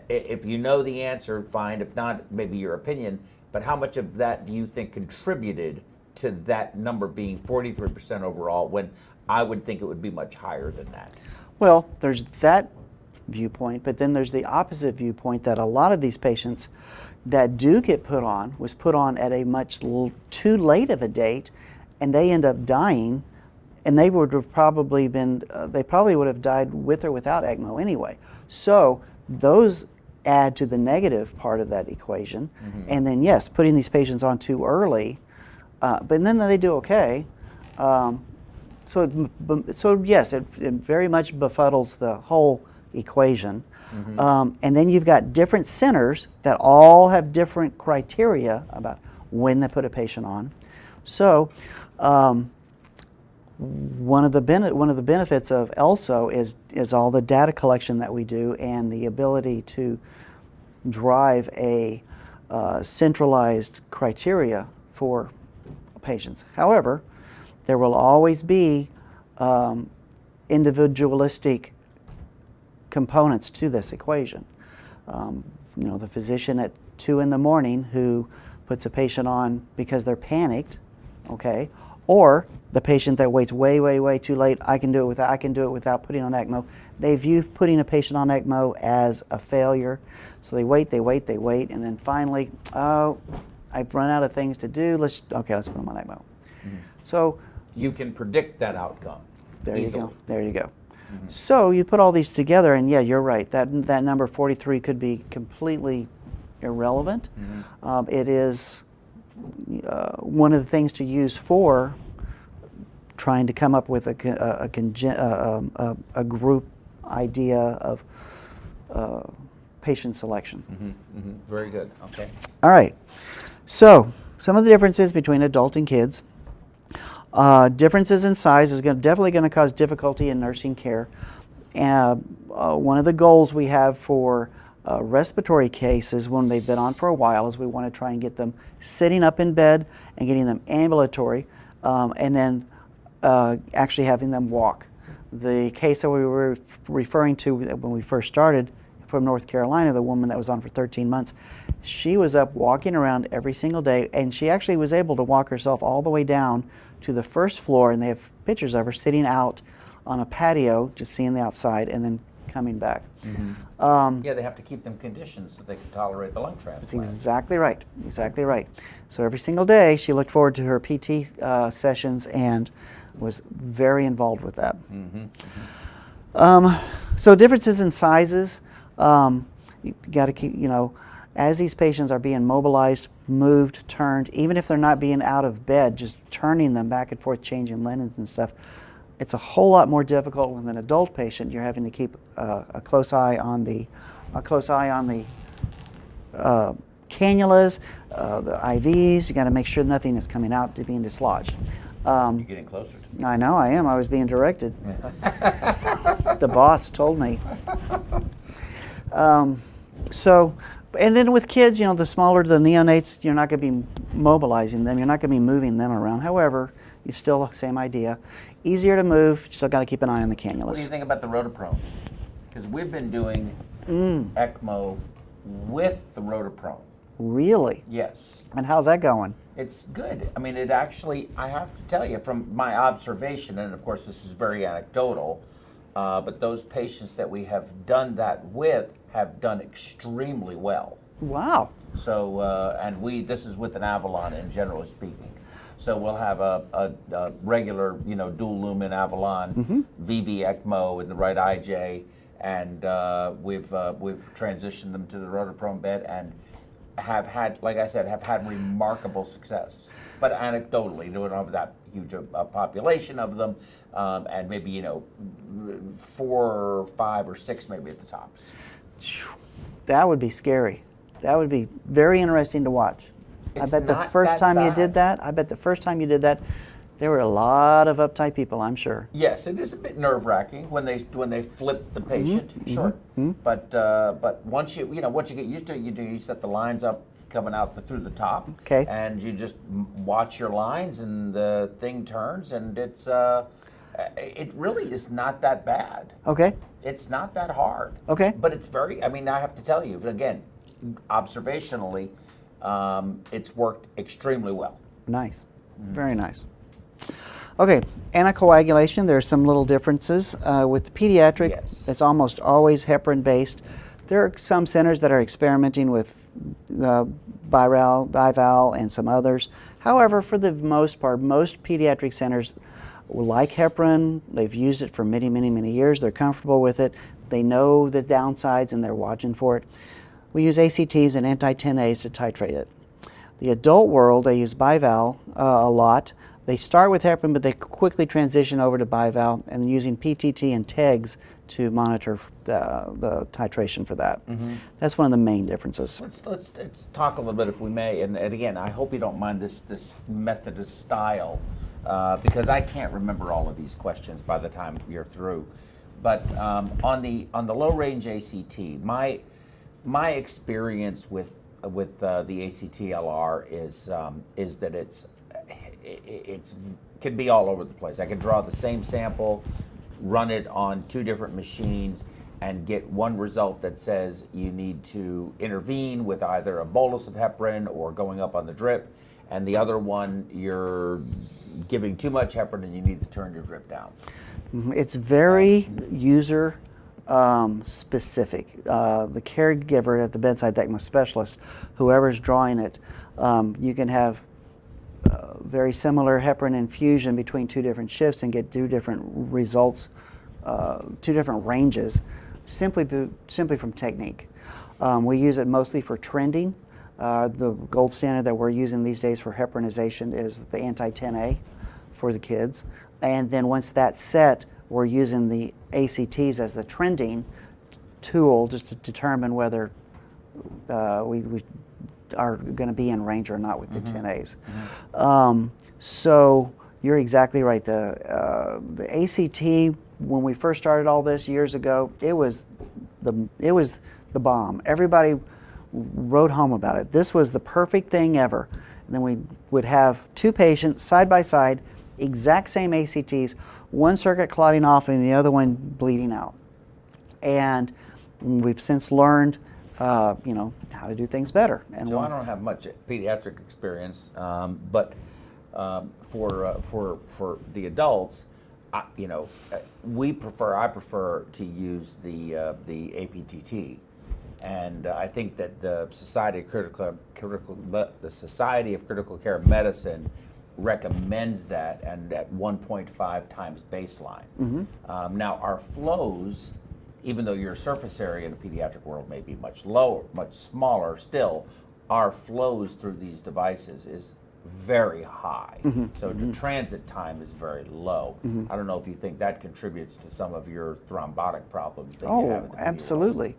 if you know the answer, fine, if not, maybe your opinion, but how much of that do you think contributed to that number being 43% overall, when I would think it would be much higher than that? Well, there's that viewpoint, but then there's the opposite viewpoint that a lot of these patients that do get put on at a much too late of a date, and they end up dying and they would have probably been, they probably would have died with or without ECMO anyway. So those add to the negative part of that equation. And then yes, putting these patients on too early, but then they do okay. So yes, it very much befuddles the whole equation. And then you've got different centers that all have different criteria about when they put a patient on. So one of the benefits of ELSO is all the data collection that we do and the ability to drive a centralized criteria for patients. However, there will always be individualistic components to this equation. You know, the physician at 2 in the morning who puts a patient on because they're panicked, okay, or the patient that waits way too late. I can do it without putting on ECMO. They view putting a patient on ECMO as a failure, so they wait, and then finally, oh, I've run out of things to do. Let's put them on ECMO. So you can predict that outcome. There easily. you go. There you go. So you put all these together, and yeah, you're right. That number 43 could be completely irrelevant. It is one of the things to use for trying to come up with a group idea of patient selection. Very good. Okay. All right. So some of the differences between adult and kids. Differences in size is definitely going to cause difficulty in nursing care. One of the goals we have for respiratory cases when they've been on for a while is we want to try and get them sitting up in bed and getting them ambulatory, and then actually having them walk. The case that we were referring to when we first started from North Carolina, the woman that was on for 13 months, she was up walking around every single day, and she actually was able to walk herself all the way down to the first floor, and they have pictures of her sitting out on a patio, just seeing the outside, and then coming back. Yeah, they have to keep them conditioned so they can tolerate the lung transplant. That's exactly right, exactly right. So every single day, she looked forward to her PT sessions and was very involved with that. So differences in sizes, you got to keep, as these patients are being mobilized, moved, turned, even if they're not being out of bed, just turning them back and forth, changing linens and stuff, it's a whole lot more difficult with an adult patient. You're having to keep a close eye on the cannulas, the IVs. You got to make sure nothing is coming out to being dislodged. You're getting closer to me. I know I am. I was being directed. The boss told me. And then with kids, the smaller the neonates, you're not going to be mobilizing them. You're not going to be moving them around. However, you still same idea. Easier to move. You still got to keep an eye on the cannulas. What do you think about the rotoprone? Because we've been doing ECMO with the rotoprone. Really? Yes. And how's that going? It's good. I mean, it actually, I have to tell you, from my observation, and of course this is very anecdotal, but those patients that we have done that with have done extremely well. Wow. So, and this is with an Avalon in general speaking. So we'll have a regular, dual lumen Avalon, VV ECMO with the right IJ, and we've transitioned them to the rotoprone bed and have had, like I said, have had remarkable success. But anecdotally, we don't have that huge population of them, and maybe 4 or 5 or 6 maybe at the tops. That would be scary. That would be very interesting to watch. I bet the first time you did that, there were a lot of uptight people, I'm sure. Yes, it is a bit nerve-wracking when they flip the patient. Sure, but once you get used to it, you set the lines up coming out through the top, okay, and you just watch your lines, and the thing turns, and it really is not that bad. Okay, it's not that hard. Okay, but it's very. I mean, I have to tell you again, observationally, it's worked extremely well. Nice, very nice. Okay, anticoagulation, there are some little differences. With the pediatric, it's almost always heparin-based. There are some centers that are experimenting with bival, and some others. However, for the most part, most pediatric centers like heparin. They've used it for many, many, many years. They're comfortable with it. They know the downsides and they're watching for it. We use ACTs and anti-10As to titrate it. The adult world, they use bivalve a lot. They start with heparin, but they quickly transition over to bivalve and using PTT and TEGs to monitor the titration for that. That's one of the main differences. Let's talk a little bit, if we may, and again, I hope you don't mind this Methodist style, because I can't remember all of these questions by the time you're through. But on the low range ACT, my experience with the ACT-LR is that it's can be all over the place. I can draw the same sample, run it on 2 different machines, and get one result that says you need to intervene with either a bolus of heparin or going up on the drip, and the other one you're giving too much heparin and you need to turn your drip down. It's very user specific. The caregiver at the bedside, the ECMO specialist, whoever's drawing it, you can have very similar heparin infusion between 2 different shifts and get 2 different results, 2 different ranges, simply from technique. We use it mostly for trending. The gold standard that we're using these days for heparinization is the anti-10A for the kids. And then once that's set, we're using the ACTs as the trending tool just to determine whether we are going to be in range or not with the 10As. So you're exactly right. The ACT, when we first started all this years ago, it was the bomb. Everybody wrote home about it. This was the perfect thing ever. And then we would have 2 patients side by side, exact same ACTs, one circuit clotting off and the other one bleeding out. And we've since learned how to do things better. And so I don't have much pediatric experience, but for the adults, I prefer to use the APTT, and I think that the Society of Critical Care Medicine recommends that, and at 1.5 times baseline. Now our flows, even though your surface area in the pediatric world may be much lower, much smaller, still our flows through these devices is very high. So the transit time is very low. I don't know if you think that contributes to some of your thrombotic problems that you have in the PE absolutely.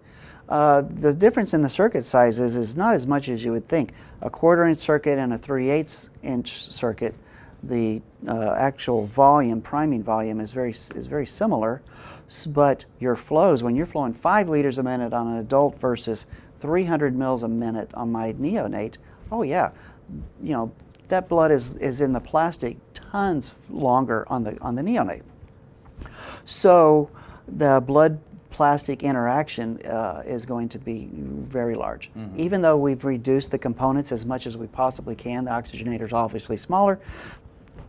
The difference in the circuit sizes is not as much as you would think. A 1/4 inch circuit and a 3/8 inch circuit, the actual volume, priming volume is very similar, but your flows, when you're flowing 5 liters a minute on an adult versus 300 mils a minute on my neonate, oh yeah, that blood is in the plastic tons longer on the neonate. So the blood plastic interaction is going to be very large. Even though we've reduced the components as much as we possibly can, the oxygenator is obviously smaller,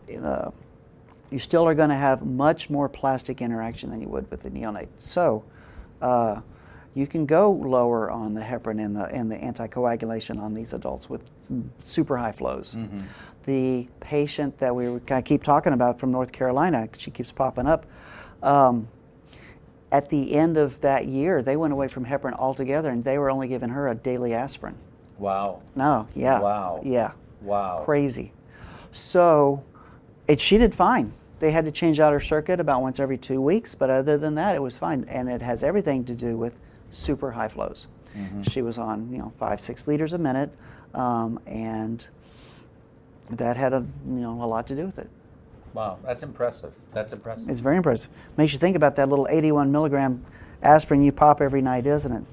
you still are going to have much more plastic interaction than you would with the neonate. So you can go lower on the heparin and the anticoagulation on these adults with super high flows. The patient that we kind of keep talking about from North Carolina, she keeps popping up, at the end of that year, they went away from heparin altogether, and they were only giving her a daily aspirin. Wow. No, yeah. Wow. Yeah. Wow. Crazy. So she did fine. They had to change out her circuit about once every 2 weeks, but other than that, it was fine. And it has everything to do with super high flows. She was on 5-6 liters a minute, and that had a lot to do with it. Wow, that's impressive. That's impressive. It's very impressive. Makes you think about that little 81 milligram aspirin you pop every night, doesn't it?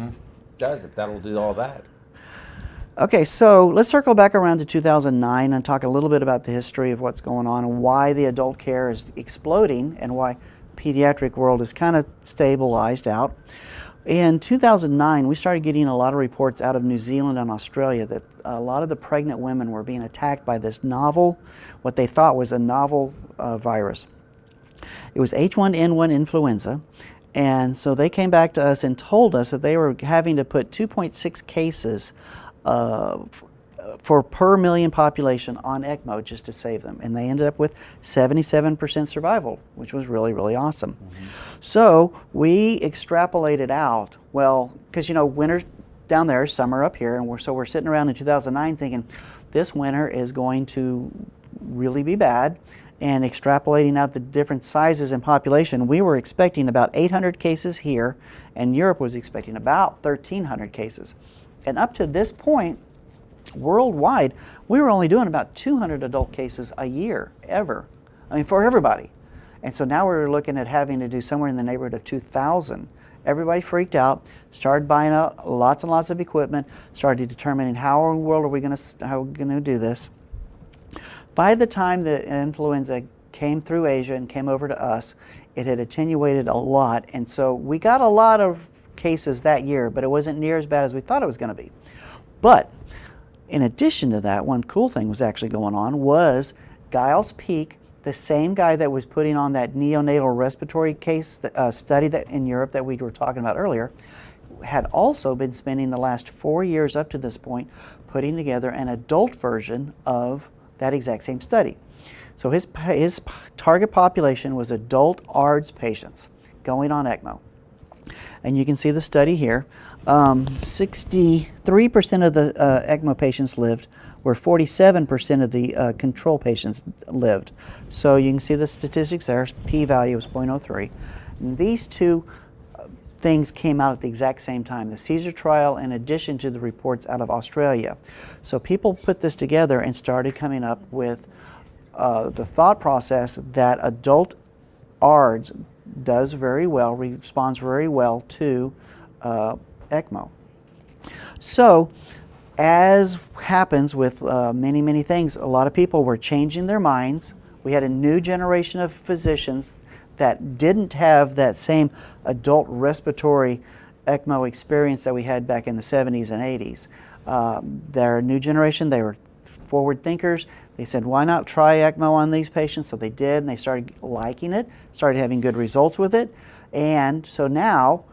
It does, if that'll do all that. Okay, so let's circle back around to 2009 and talk a little bit about the history of what's going on and why the adult care is exploding and why pediatric world is kind of stabilized out. In 2009, we started getting a lot of reports out of New Zealand and Australia that a lot of the pregnant women were being attacked by this novel, what they thought was a novel virus. It was H1N1 influenza, and so they came back to us and told us that they were having to put 2.6 cases for per million population on ECMO just to save them. And they ended up with 77% survival, which was really, really awesome. Mm-hmm. So we extrapolated out, well, because winter's down there, summer up here, and we're sitting around in 2009 thinking this winter is going to really be bad, and extrapolating out the different sizes and population, we were expecting about 800 cases here, and Europe was expecting about 1,300 cases. And up to this point, worldwide, we were only doing about 200 adult cases a year, ever. I mean, for everybody. And so now we're looking at having to do somewhere in the neighborhood of 2,000. Everybody freaked out, started buying out lots and lots of equipment, started determining how in the world are we going to do this. By the time the influenza came through Asia and came over to us, it had attenuated a lot, and so we got a lot of cases that year, but it wasn't near as bad as we thought it was going to be. But in addition to that, one cool thing was actually going on was Giles Peak, the same guy that was putting on that neonatal respiratory case study that in Europe that we were talking about earlier, had also been spending the last 4 years up to this point putting together an adult version of that exact same study. So his target population was adult ARDS patients going on ECMO. And you can see the study here. 63% of the ECMO patients lived, where 47% of the control patients lived. So you can see the statistics there. P-value was 0.03. And these two things came out at the exact same time, the Caesar trial in addition to the reports out of Australia. So people put this together and started coming up with the thought process that adult ARDS does very well, responds very well to ECMO. So, as happens with many, many things, a lot of people were changing their minds. We had a new generation of physicians that didn't have that same adult respiratory ECMO experience that we had back in the 70s and 80s. They're a new generation. They were forward thinkers. They said, why not try ECMO on these patients? So they did, and they started liking it, started having good results with it. And so now,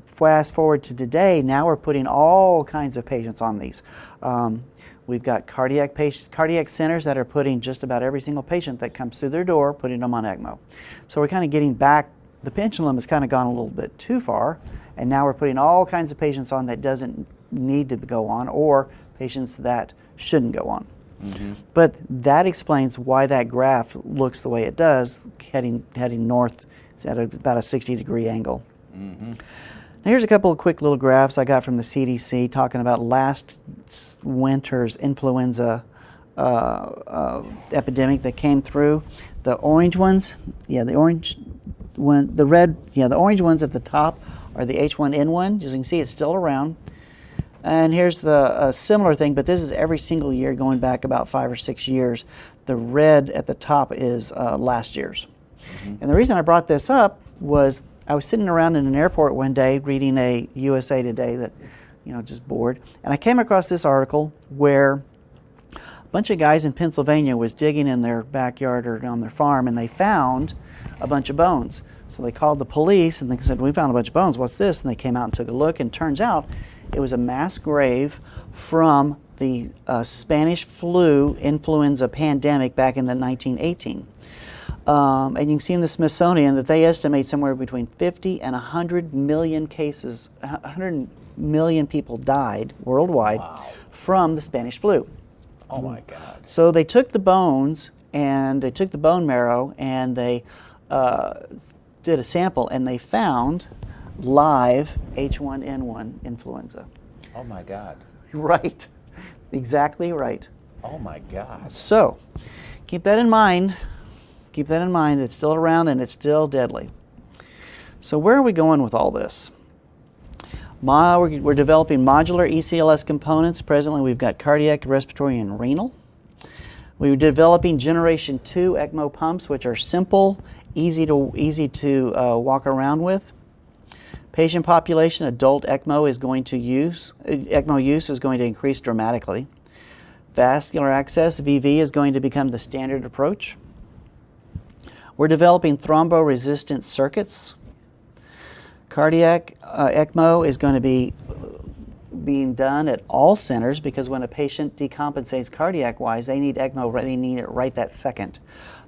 fast forward to today, now we're putting all kinds of patients on these. We've got cardiac centers that are putting just about every single patient that comes through their door, putting them on ECMO. So we're kind of getting back, the pendulum has kind of gone a little bit too far, and now we're putting all kinds of patients on that doesn't need to go on, or patients that shouldn't go on. Mm-hmm. But that explains why that graph looks the way it does, heading north at about a 60-degree angle. Mm-hmm. Now here's a couple of quick little graphs I got from the CDC talking about last winter's influenza epidemic that came through. The orange ones, the orange ones at the top are the H1N1. As you can see, it's still around. And here's the similar thing, but this is every single year going back about 5 or 6 years. The red at the top is last year's. Mm-hmm. And the reason I brought this up was I was sitting around in an airport one day reading a USA Today that, just bored. And I came across this article where a bunch of guys in Pennsylvania was digging in their backyard or on their farm, and they found a bunch of bones. So they called the police and they said, we found a bunch of bones, what's this? And they came out and took a look, and turns out it was a mass grave from the Spanish flu influenza pandemic back in the 1918. And you can see in the Smithsonian that they estimate somewhere between 50 and 100 million cases, 100 million people died worldwide from the Spanish flu. Oh my God. So they took the bones and they took the bone marrow and they did a sample, and they found live H1N1 influenza. Oh my God. Right. Exactly right. Oh my God. So keep that in mind. Keep that in mind. It's still around and it's still deadly. So where are we going with all this? We're developing modular ECLS components. Presently we've got cardiac, respiratory, and renal. We're developing Generation 2 ECMO pumps, which are simple, easy to walk around with. Patient population, adult ECMO use is going to increase dramatically. Vascular access, VV, is going to become the standard approach. We're developing thrombo-resistant circuits. Cardiac ECMO is going to be being done at all centers because when a patient decompensates cardiac-wise, they need ECMO, they need it right that second.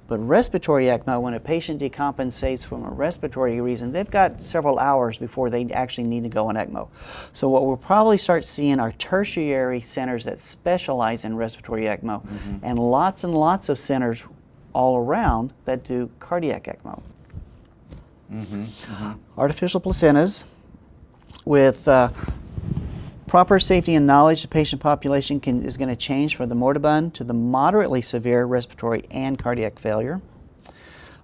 But respiratory ECMO, when a patient decompensates from a respiratory reason, they've got several hours before they actually need to go on ECMO. So what we'll probably start seeing are tertiary centers that specialize in respiratory ECMO, and lots of centers all around that do cardiac ECMO. Artificial placentas with proper safety and knowledge, the patient population is going to change from the moribund to the moderately severe respiratory and cardiac failure.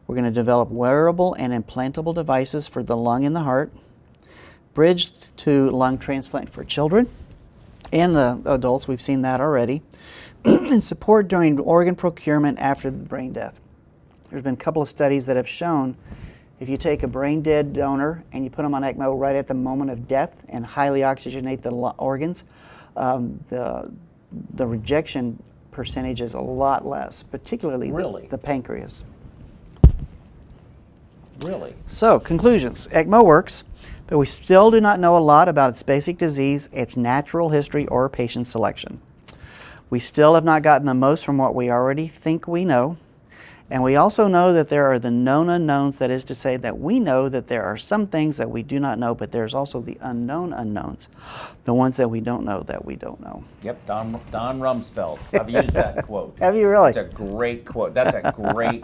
We're going to develop wearable and implantable devices for the lung and the heart, bridged to lung transplant for children and adults, we've seen that already, and support during organ procurement after the brain death. There's been a couple of studies that have shown if you take a brain dead donor and you put them on ECMO right at the moment of death and highly oxygenate the organs, the rejection percentage is a lot less, particularly the pancreas. Really? So, conclusions. ECMO works, but we still do not know a lot about its basic disease, its natural history, or patient selection. We still have not gotten the most from what we already think we know. And we also know that there are the known unknowns, that is to say that we know that there are some things that we do not know, but there's also the unknown unknowns, the ones that we don't know that we don't know. Yep, Don Rumsfeld. I've used that quote. Have you really? It's a great quote. That's a great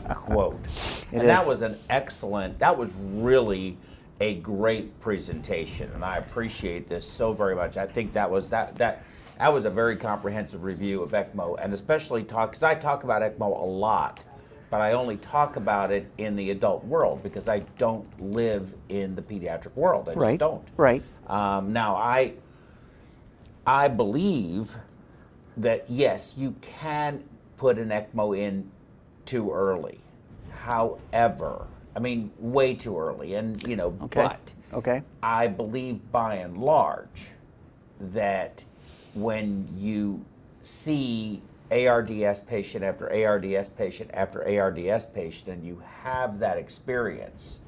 quote. That was an excellent, that was really a great presentation, and I appreciate this so very much. I think that was that was a very comprehensive review of ECMO, and especially because I talk about ECMO a lot, but I only talk about it in the adult world because I don't live in the pediatric world. I just don't. Right. Now, I believe that, yes, you can put an ECMO in too early. However, I mean, way too early, and, you know, but I believe by and large that when you see ARDS patient after ARDS patient after ARDS patient and you have that experience,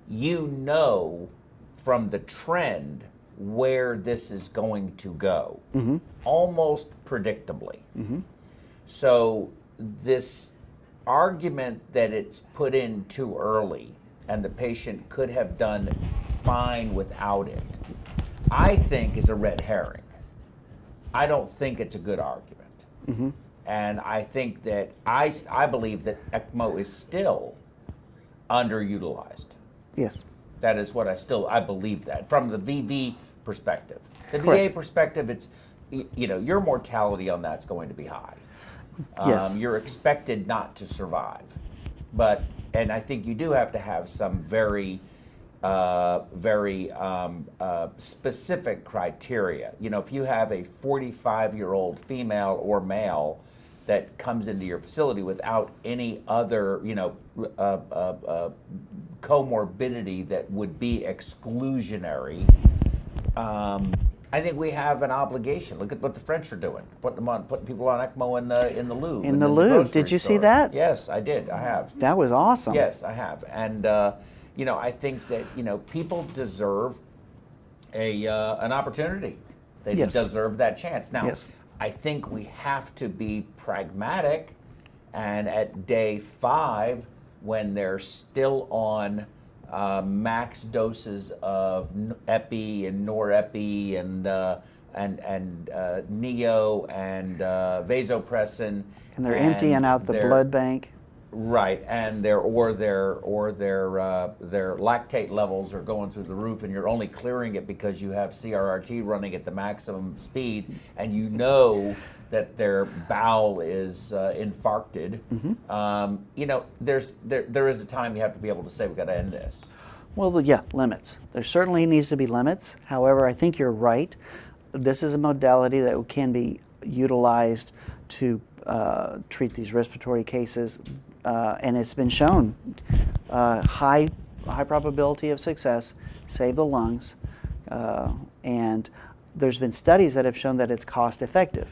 you know from the trend where this is going to go, almost predictably. So this argument that it's put in too early and the patient could have done fine without it, I think is a red herring. I don't think it's a good argument. And I think that I believe that ECMO is still underutilized. Yes. That is what I believe that from the VV perspective. The VA perspective, it's, you know, your mortality on that's going to be high. Yes. You're expected not to survive. And I think you do have to have some very specific criteria. You know, if you have a 45-year-old female or male that comes into your facility without any other, you know, comorbidity that would be exclusionary, I think we have an obligation. Look at what the French are doing, putting people on ECMO in the Louvre. In the Louvre, did you see that? Yes, I did. I have. That was awesome. Yes, I have, and you know, I think that, you know, people deserve an opportunity. They deserve that chance. Now, I think we have to be pragmatic, and at day 5, when they're still on max doses of epi and norepi and neo and vasopressin, and they're emptying out the blood bank. Right, and their lactate levels are going through the roof, and you're only clearing it because you have CRRT running at the maximum speed, and you know that their bowel is infarcted. You know, there is a time you have to be able to say, we've got to end this. Well, yeah, limits. There certainly needs to be limits. However, I think you're right. This is a modality that can be utilized to treat these respiratory cases, and it's been shown high probability of success, save the lungs, and there's been studies that have shown that it's cost effective.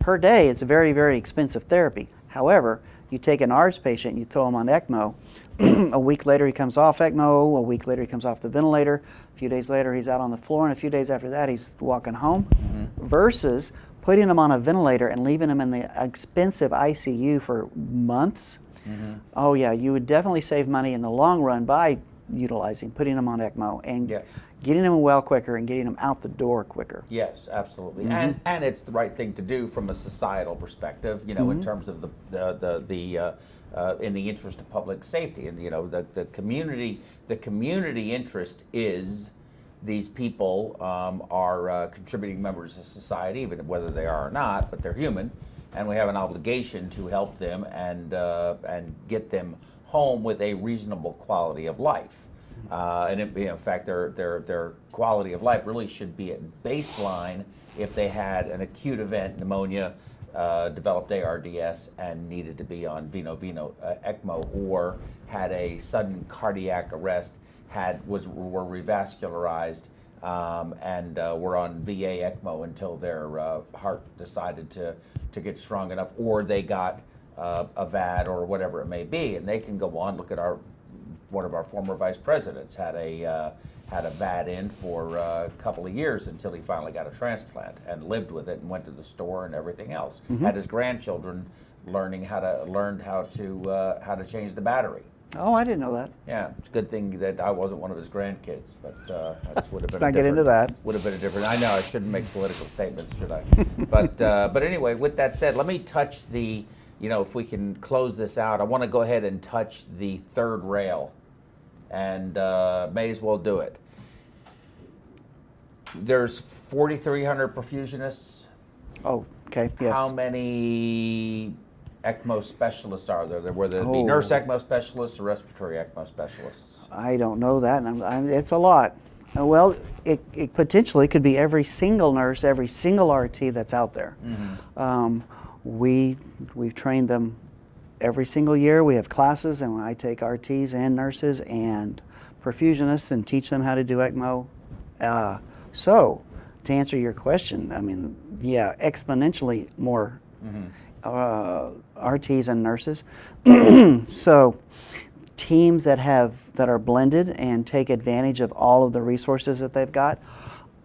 Per day, it's a very, very expensive therapy. However, you take an ARDS patient and you throw them on ECMO, A week later, he comes off ECMO. A week later, he comes off the ventilator. A few days later, he's out on the floor. And a few days after that, he's walking home. Versus putting him on a ventilator and leaving him in the expensive ICU for months. Oh, yeah, you would definitely save money in the long run by putting him on ECMO and getting him well quicker and getting him out the door quicker. Yes, absolutely. And it's the right thing to do from a societal perspective, you know, in terms of in the interest of public safety. And, you know, the community interest is these people are contributing members of society, even whether they are or not, but they're human, and we have an obligation to help them and get them home with a reasonable quality of life. In fact, their quality of life really should be at baseline if they had an acute event, pneumonia, developed ARDS, and needed to be on ECMO, or had a sudden cardiac arrest, were revascularized, and were on VA ECMO until their heart decided to get strong enough, or they got a VAD or whatever it may be, and they can go on. Look at one of our former vice presidents had a VAD in for a couple of years until he finally got a transplant and lived with it and went to the store and everything else. Had his grandchildren learned how to change the battery. Oh, I didn't know that. Yeah, it's a good thing that I wasn't one of his grandkids, but that would have been. Let's not get into that. Would have been a different. I know I shouldn't make political statements, should I? But anyway, with that said, let me touch the. You know, if we can close this out, I want to go ahead and touch the third rail, and may as well do it. There's 4,300 perfusionists. Oh, okay. Yes. How many ECMO specialists are there? Whether it be nurse ECMO specialists or respiratory ECMO specialists? I don't know that, and it's a lot. Well, it potentially could be every single nurse, every single RT that's out there. We've trained them every single year. We have classes, and I take RTs and nurses and perfusionists and teach them how to do ECMO. So, to answer your question, I mean, yeah, exponentially more RTs and nurses. So, teams that are blended and take advantage of all of the resources that they've got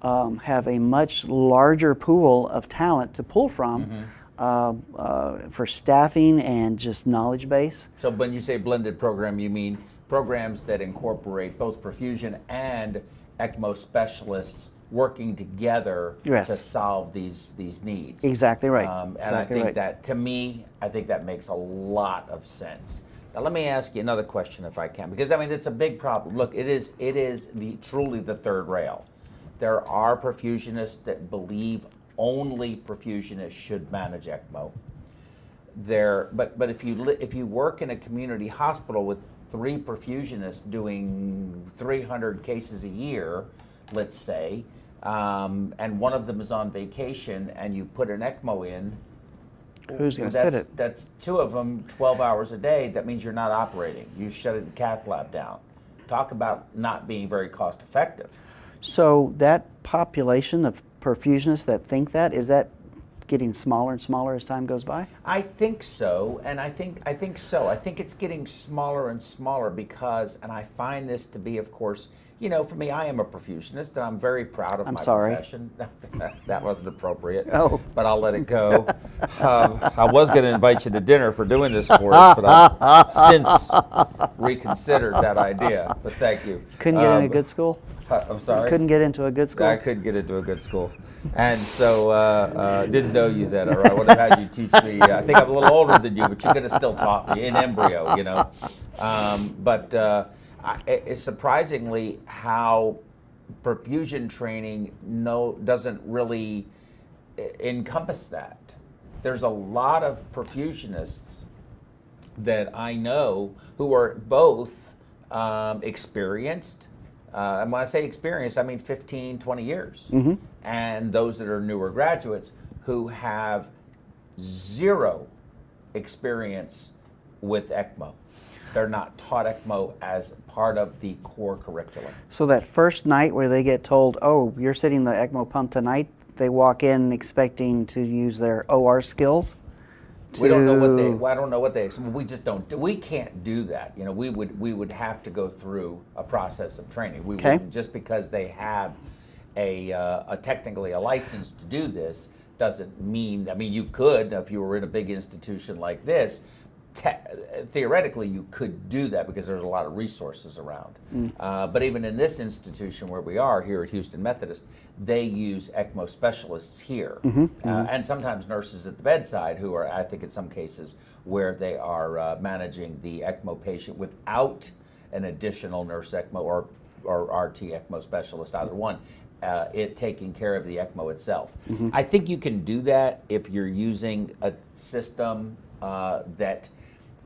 have a much larger pool of talent to pull from. For staffing and just knowledge base. So when you say blended program, you mean programs that incorporate both perfusion and ECMO specialists working together to solve these needs. Exactly right. And I think that, to me, I think that makes a lot of sense. Now let me ask you another question if I can, because I mean it's a big problem. Look, it is truly the third rail. There are perfusionists that believe only perfusionists should manage ECMO. But if you work in a community hospital with 3 perfusionists doing 300 cases a year, let's say, and one of them is on vacation, and you put an ECMO in, who's going to sit it? That's 2 of them, 12 hours a day. That means you're not operating. You shut the cath lab down. Talk about not being very cost effective. So that population of perfusionists that think that, is that getting smaller and smaller as time goes by? I think so, and I think so. I think it's getting smaller and smaller because, and I find this to be, of course, you know, for me, I am a perfusionist, and I'm very proud of my profession. That wasn't appropriate, but I'll let it go. I was going to invite you to dinner for doing this for us, but I've since reconsidered that idea, but thank you. Couldn't get in a good school? I'm sorry? Couldn't get into a good school? I couldn't get into a good school. And so, didn't know you then, or I would have had you teach me. I think I'm a little older than you, but you could have still taught me in embryo, you know. It's surprisingly how perfusion training doesn't really encompass that. There's a lot of perfusionists that I know who are both experienced, and when I say experienced, I mean 15, 20 years. And those that are newer graduates who have 0 experience with ECMO. They're not taught ECMO as part of the core curriculum. So that first night where they get told, oh, you're sitting the ECMO pump tonight, they walk in expecting to use their OR skills, We don't know what they. Well, I don't know what they. We just don't. We can't do that. You know, we would have to go through a process of training. We wouldn't, just because they have technically a license to do this doesn't mean. I mean, you could, if you were in a big institution like this. Theoretically, you could do that because there's a lot of resources around. But even in this institution where we are here at Houston Methodist, they use ECMO specialists here, and sometimes nurses at the bedside who are, I think in some cases, where they are managing the ECMO patient without an additional nurse ECMO or RT ECMO specialist, either one. It taking care of the ECMO itself. I think you can do that if you're using a system that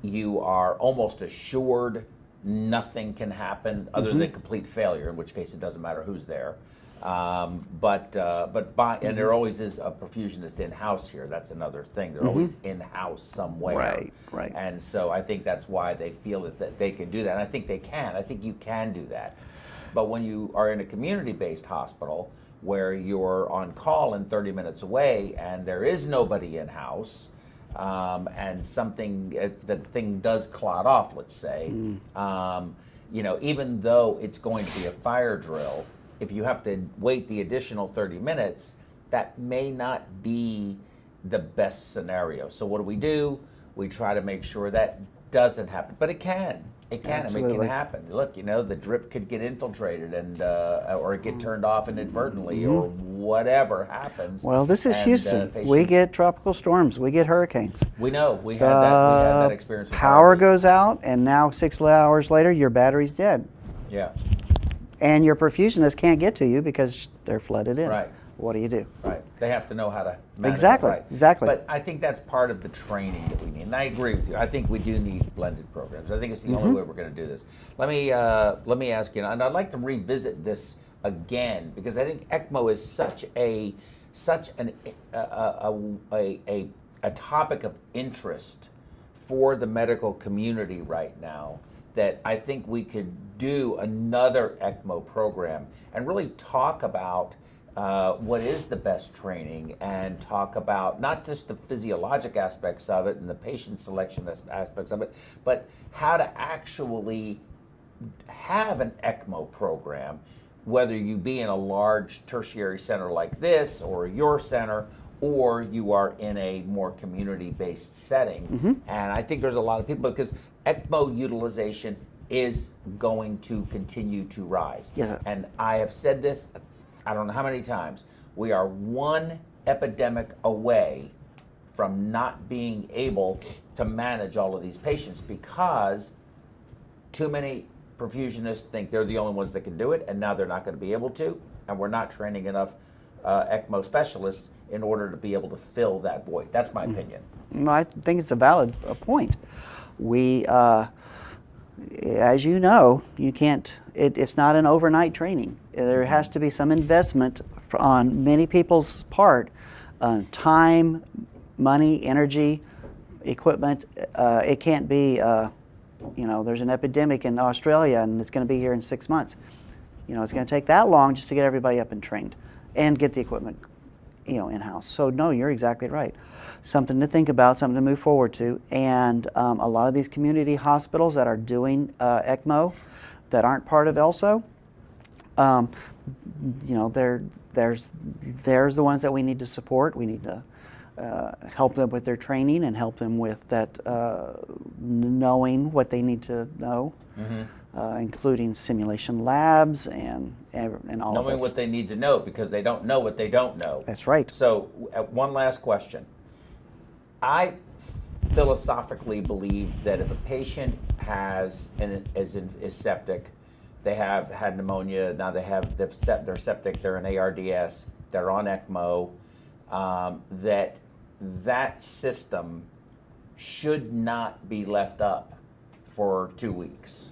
you are almost assured nothing can happen other than complete failure, in which case it doesn't matter who's there. And there always is a perfusionist in-house here. That's another thing. They're always in-house somewhere. Right. And so I think that's why they feel that they can do that. And I think they can. I think you can do that. But when you are in a community-based hospital where you're on call and 30 minutes away and there is nobody in-house, and something, if the thing does clot off, let's say, you know, even though it's going to be a fire drill, if you have to wait the additional 30 minutes, that may not be the best scenario. So what do? We try to make sure that doesn't happen, but it can. It can. Absolutely. I mean, it can happen. Look, you know, the drip could get infiltrated and or get turned off inadvertently, or whatever happens. Well, this is Houston. We get tropical storms. We get hurricanes. We know. We had that experience. With power goes out, and now 6 hours later, your battery's dead. Yeah. And your perfusionist can't get to you because they're flooded in. Right. What do you do? Right. They have to know how to manage Exactly. it. Right. Exactly. But I think that's part of the training that we need. And I agree with you. I think we do need blended programs. I think it's the only way we're going to do this. Let me ask you, and I'd like to revisit this again because I think ECMO is such a topic of interest for the medical community right now that I think we could do another ECMO program and really talk about what is the best training and talk about not just the physiologic aspects of it and the patient selection aspects of it, but how to actually have an ECMO program, whether you be in a large tertiary center like this or your center, or you are in a more community-based setting. And I think there's a lot of people, because ECMO utilization is going to continue to rise. Yes. And I have said this, I don't know how many times, we are one epidemic away from not being able to manage all of these patients because too many perfusionists think they're the only ones that can do it, and now they're not going to be able to, and we're not training enough ECMO specialists in order to be able to fill that void. That's my opinion. No, I think it's a valid point. We, as you know, you can't, it's not an overnight training. There has to be some investment on many people's part, time, money, energy, equipment. It can't be, you know, there's an epidemic in Australia and it's going to be here in 6 months. You know, it's going to take that long just to get everybody up and trained and get the equipment, you know, in-house. So no, you're exactly right. Something to think about, something to move forward to. And a lot of these community hospitals that are doing ECMO that aren't part of ELSO, you know, there's the ones that we need to support. We need to help them with their training and help them with that knowing what they need to know, including simulation labs and all of that. Knowing what they need to know because they don't know what they don't know. That's right. So one last question. I philosophically believe that if a patient is septic, they have had pneumonia, now they're septic, they're in ARDS, they're on ECMO, that system should not be left up for 2 weeks.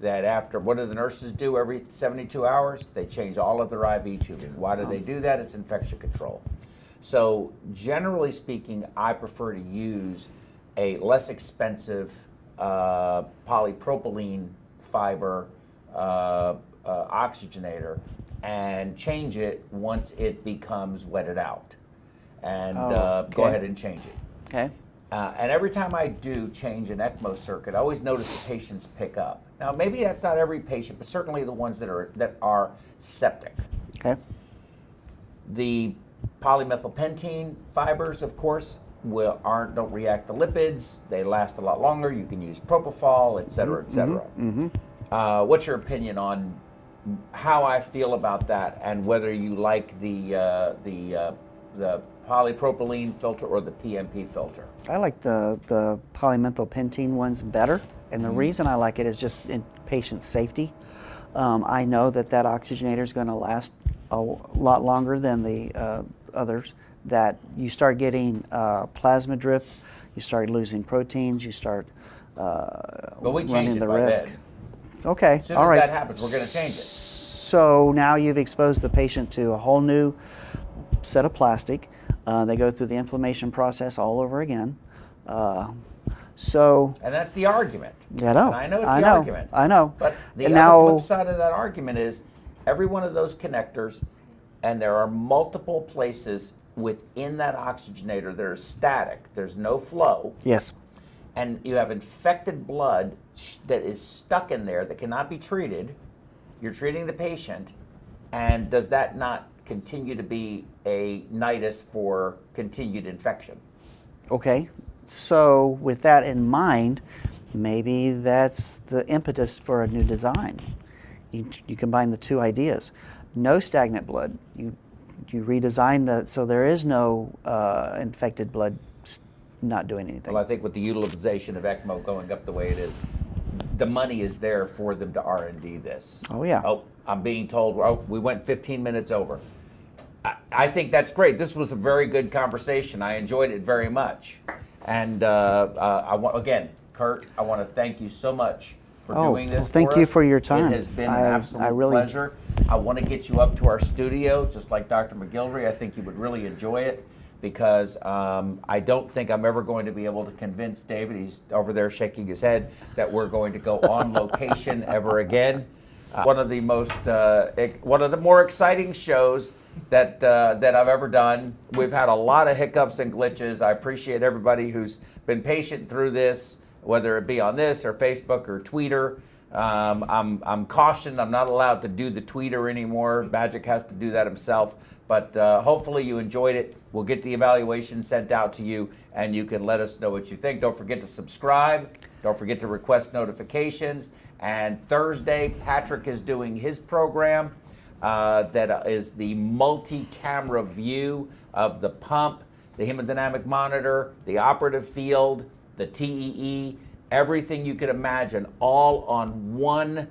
That after, what do the nurses do every 72 hours? They change all of their IV tubing. Why do they do that? It's infection control. So generally speaking, I prefer to use a less expensive polypropylene fiber oxygenator and change it once it becomes wetted out. And go ahead and change it. Okay. And every time I do change an ECMO circuit, I always notice the patients pick up. Now, maybe that's not every patient, but certainly the ones that are septic. Okay. The polymethylpentene fibers, of course, don't react to lipids. They last a lot longer. You can use propofol, et cetera, et cetera. What's your opinion on how I feel about that, and whether you like the polypropylene filter or the PMP filter? I like the polymethylpentene ones better, and the reason I like it is just in patient safety. I know that oxygenator is going to last a lot longer than the others. That you start getting plasma drift, you start losing proteins, you start running the risk. Okay, as soon all as right. that happens, we're going to change it. So now you've exposed the patient to a whole new set of plastic. They go through the inflammation process all over again. And that's the argument. I know. And I know it's the argument. I know. But the and other now, flip side of that argument is every one of those connectors, and there are multiple places within that oxygenator that are static. There's no flow. yes. And you have infected blood that is stuck in there that cannot be treated. You're treating the patient, and does that not continue to be a nidus for continued infection? Okay. So with that in mind, maybe that's the impetus for a new design. You combine the two ideas. No stagnant blood. You redesign so there is no infected blood not doing anything. Well, I think with the utilization of ECMO going up the way it is, the money is there for them to R&D this. Oh, yeah. Oh, I'm being told, we went 15 minutes over. I think that's great. This was a very good conversation. I enjoyed it very much. And again, Curt, I want to thank you so much for doing this. Well, thank you for your time. It has been an absolute pleasure. I want to get you up to our studio, just like Dr. MacGillivray. I think you would really enjoy it, because I don't think I'm ever going to be able to convince David, he's over there shaking his head, that we're going to go on location ever again. One of the more exciting shows that I've ever done. We've had a lot of hiccups and glitches. I appreciate everybody who's been patient through this, whether it be on this or Facebook or Twitter. I'm cautioned. I'm not allowed to do the tweeter anymore. Magic has to do that himself. But hopefully you enjoyed it. We'll get the evaluation sent out to you, and you can let us know what you think. Don't forget to subscribe. Don't forget to request notifications. And Thursday, Patrick is doing his program that is the multi-camera view of the pump, the hemodynamic monitor, the operative field, the TEE, everything you could imagine, all on one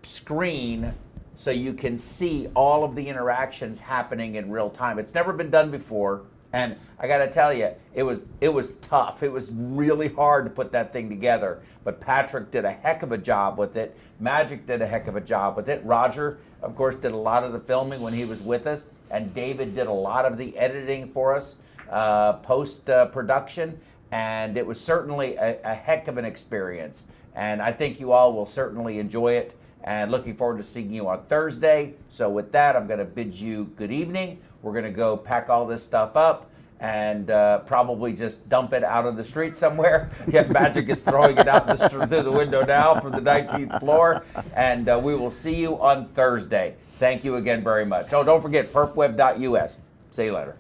screen, so you can see all of the interactions happening in real time. It's never been done before, and I got to tell you, it was tough. It was really hard to put that thing together, but Patrick did a heck of a job with it. Magic did a heck of a job with it. Roger, of course, did a lot of the filming when he was with us, and David did a lot of the editing for us, post-production. And it was certainly a heck of an experience. And I think you all will certainly enjoy it. And looking forward to seeing you on Thursday. So with that, I'm going to bid you good evening. We're going to go pack all this stuff up and probably just dump it out on the street somewhere. Yeah, Magic is throwing it out through the window now from the 19th floor. And we will see you on Thursday. Thank you again very much. Oh, don't forget, perfweb.us. See you later.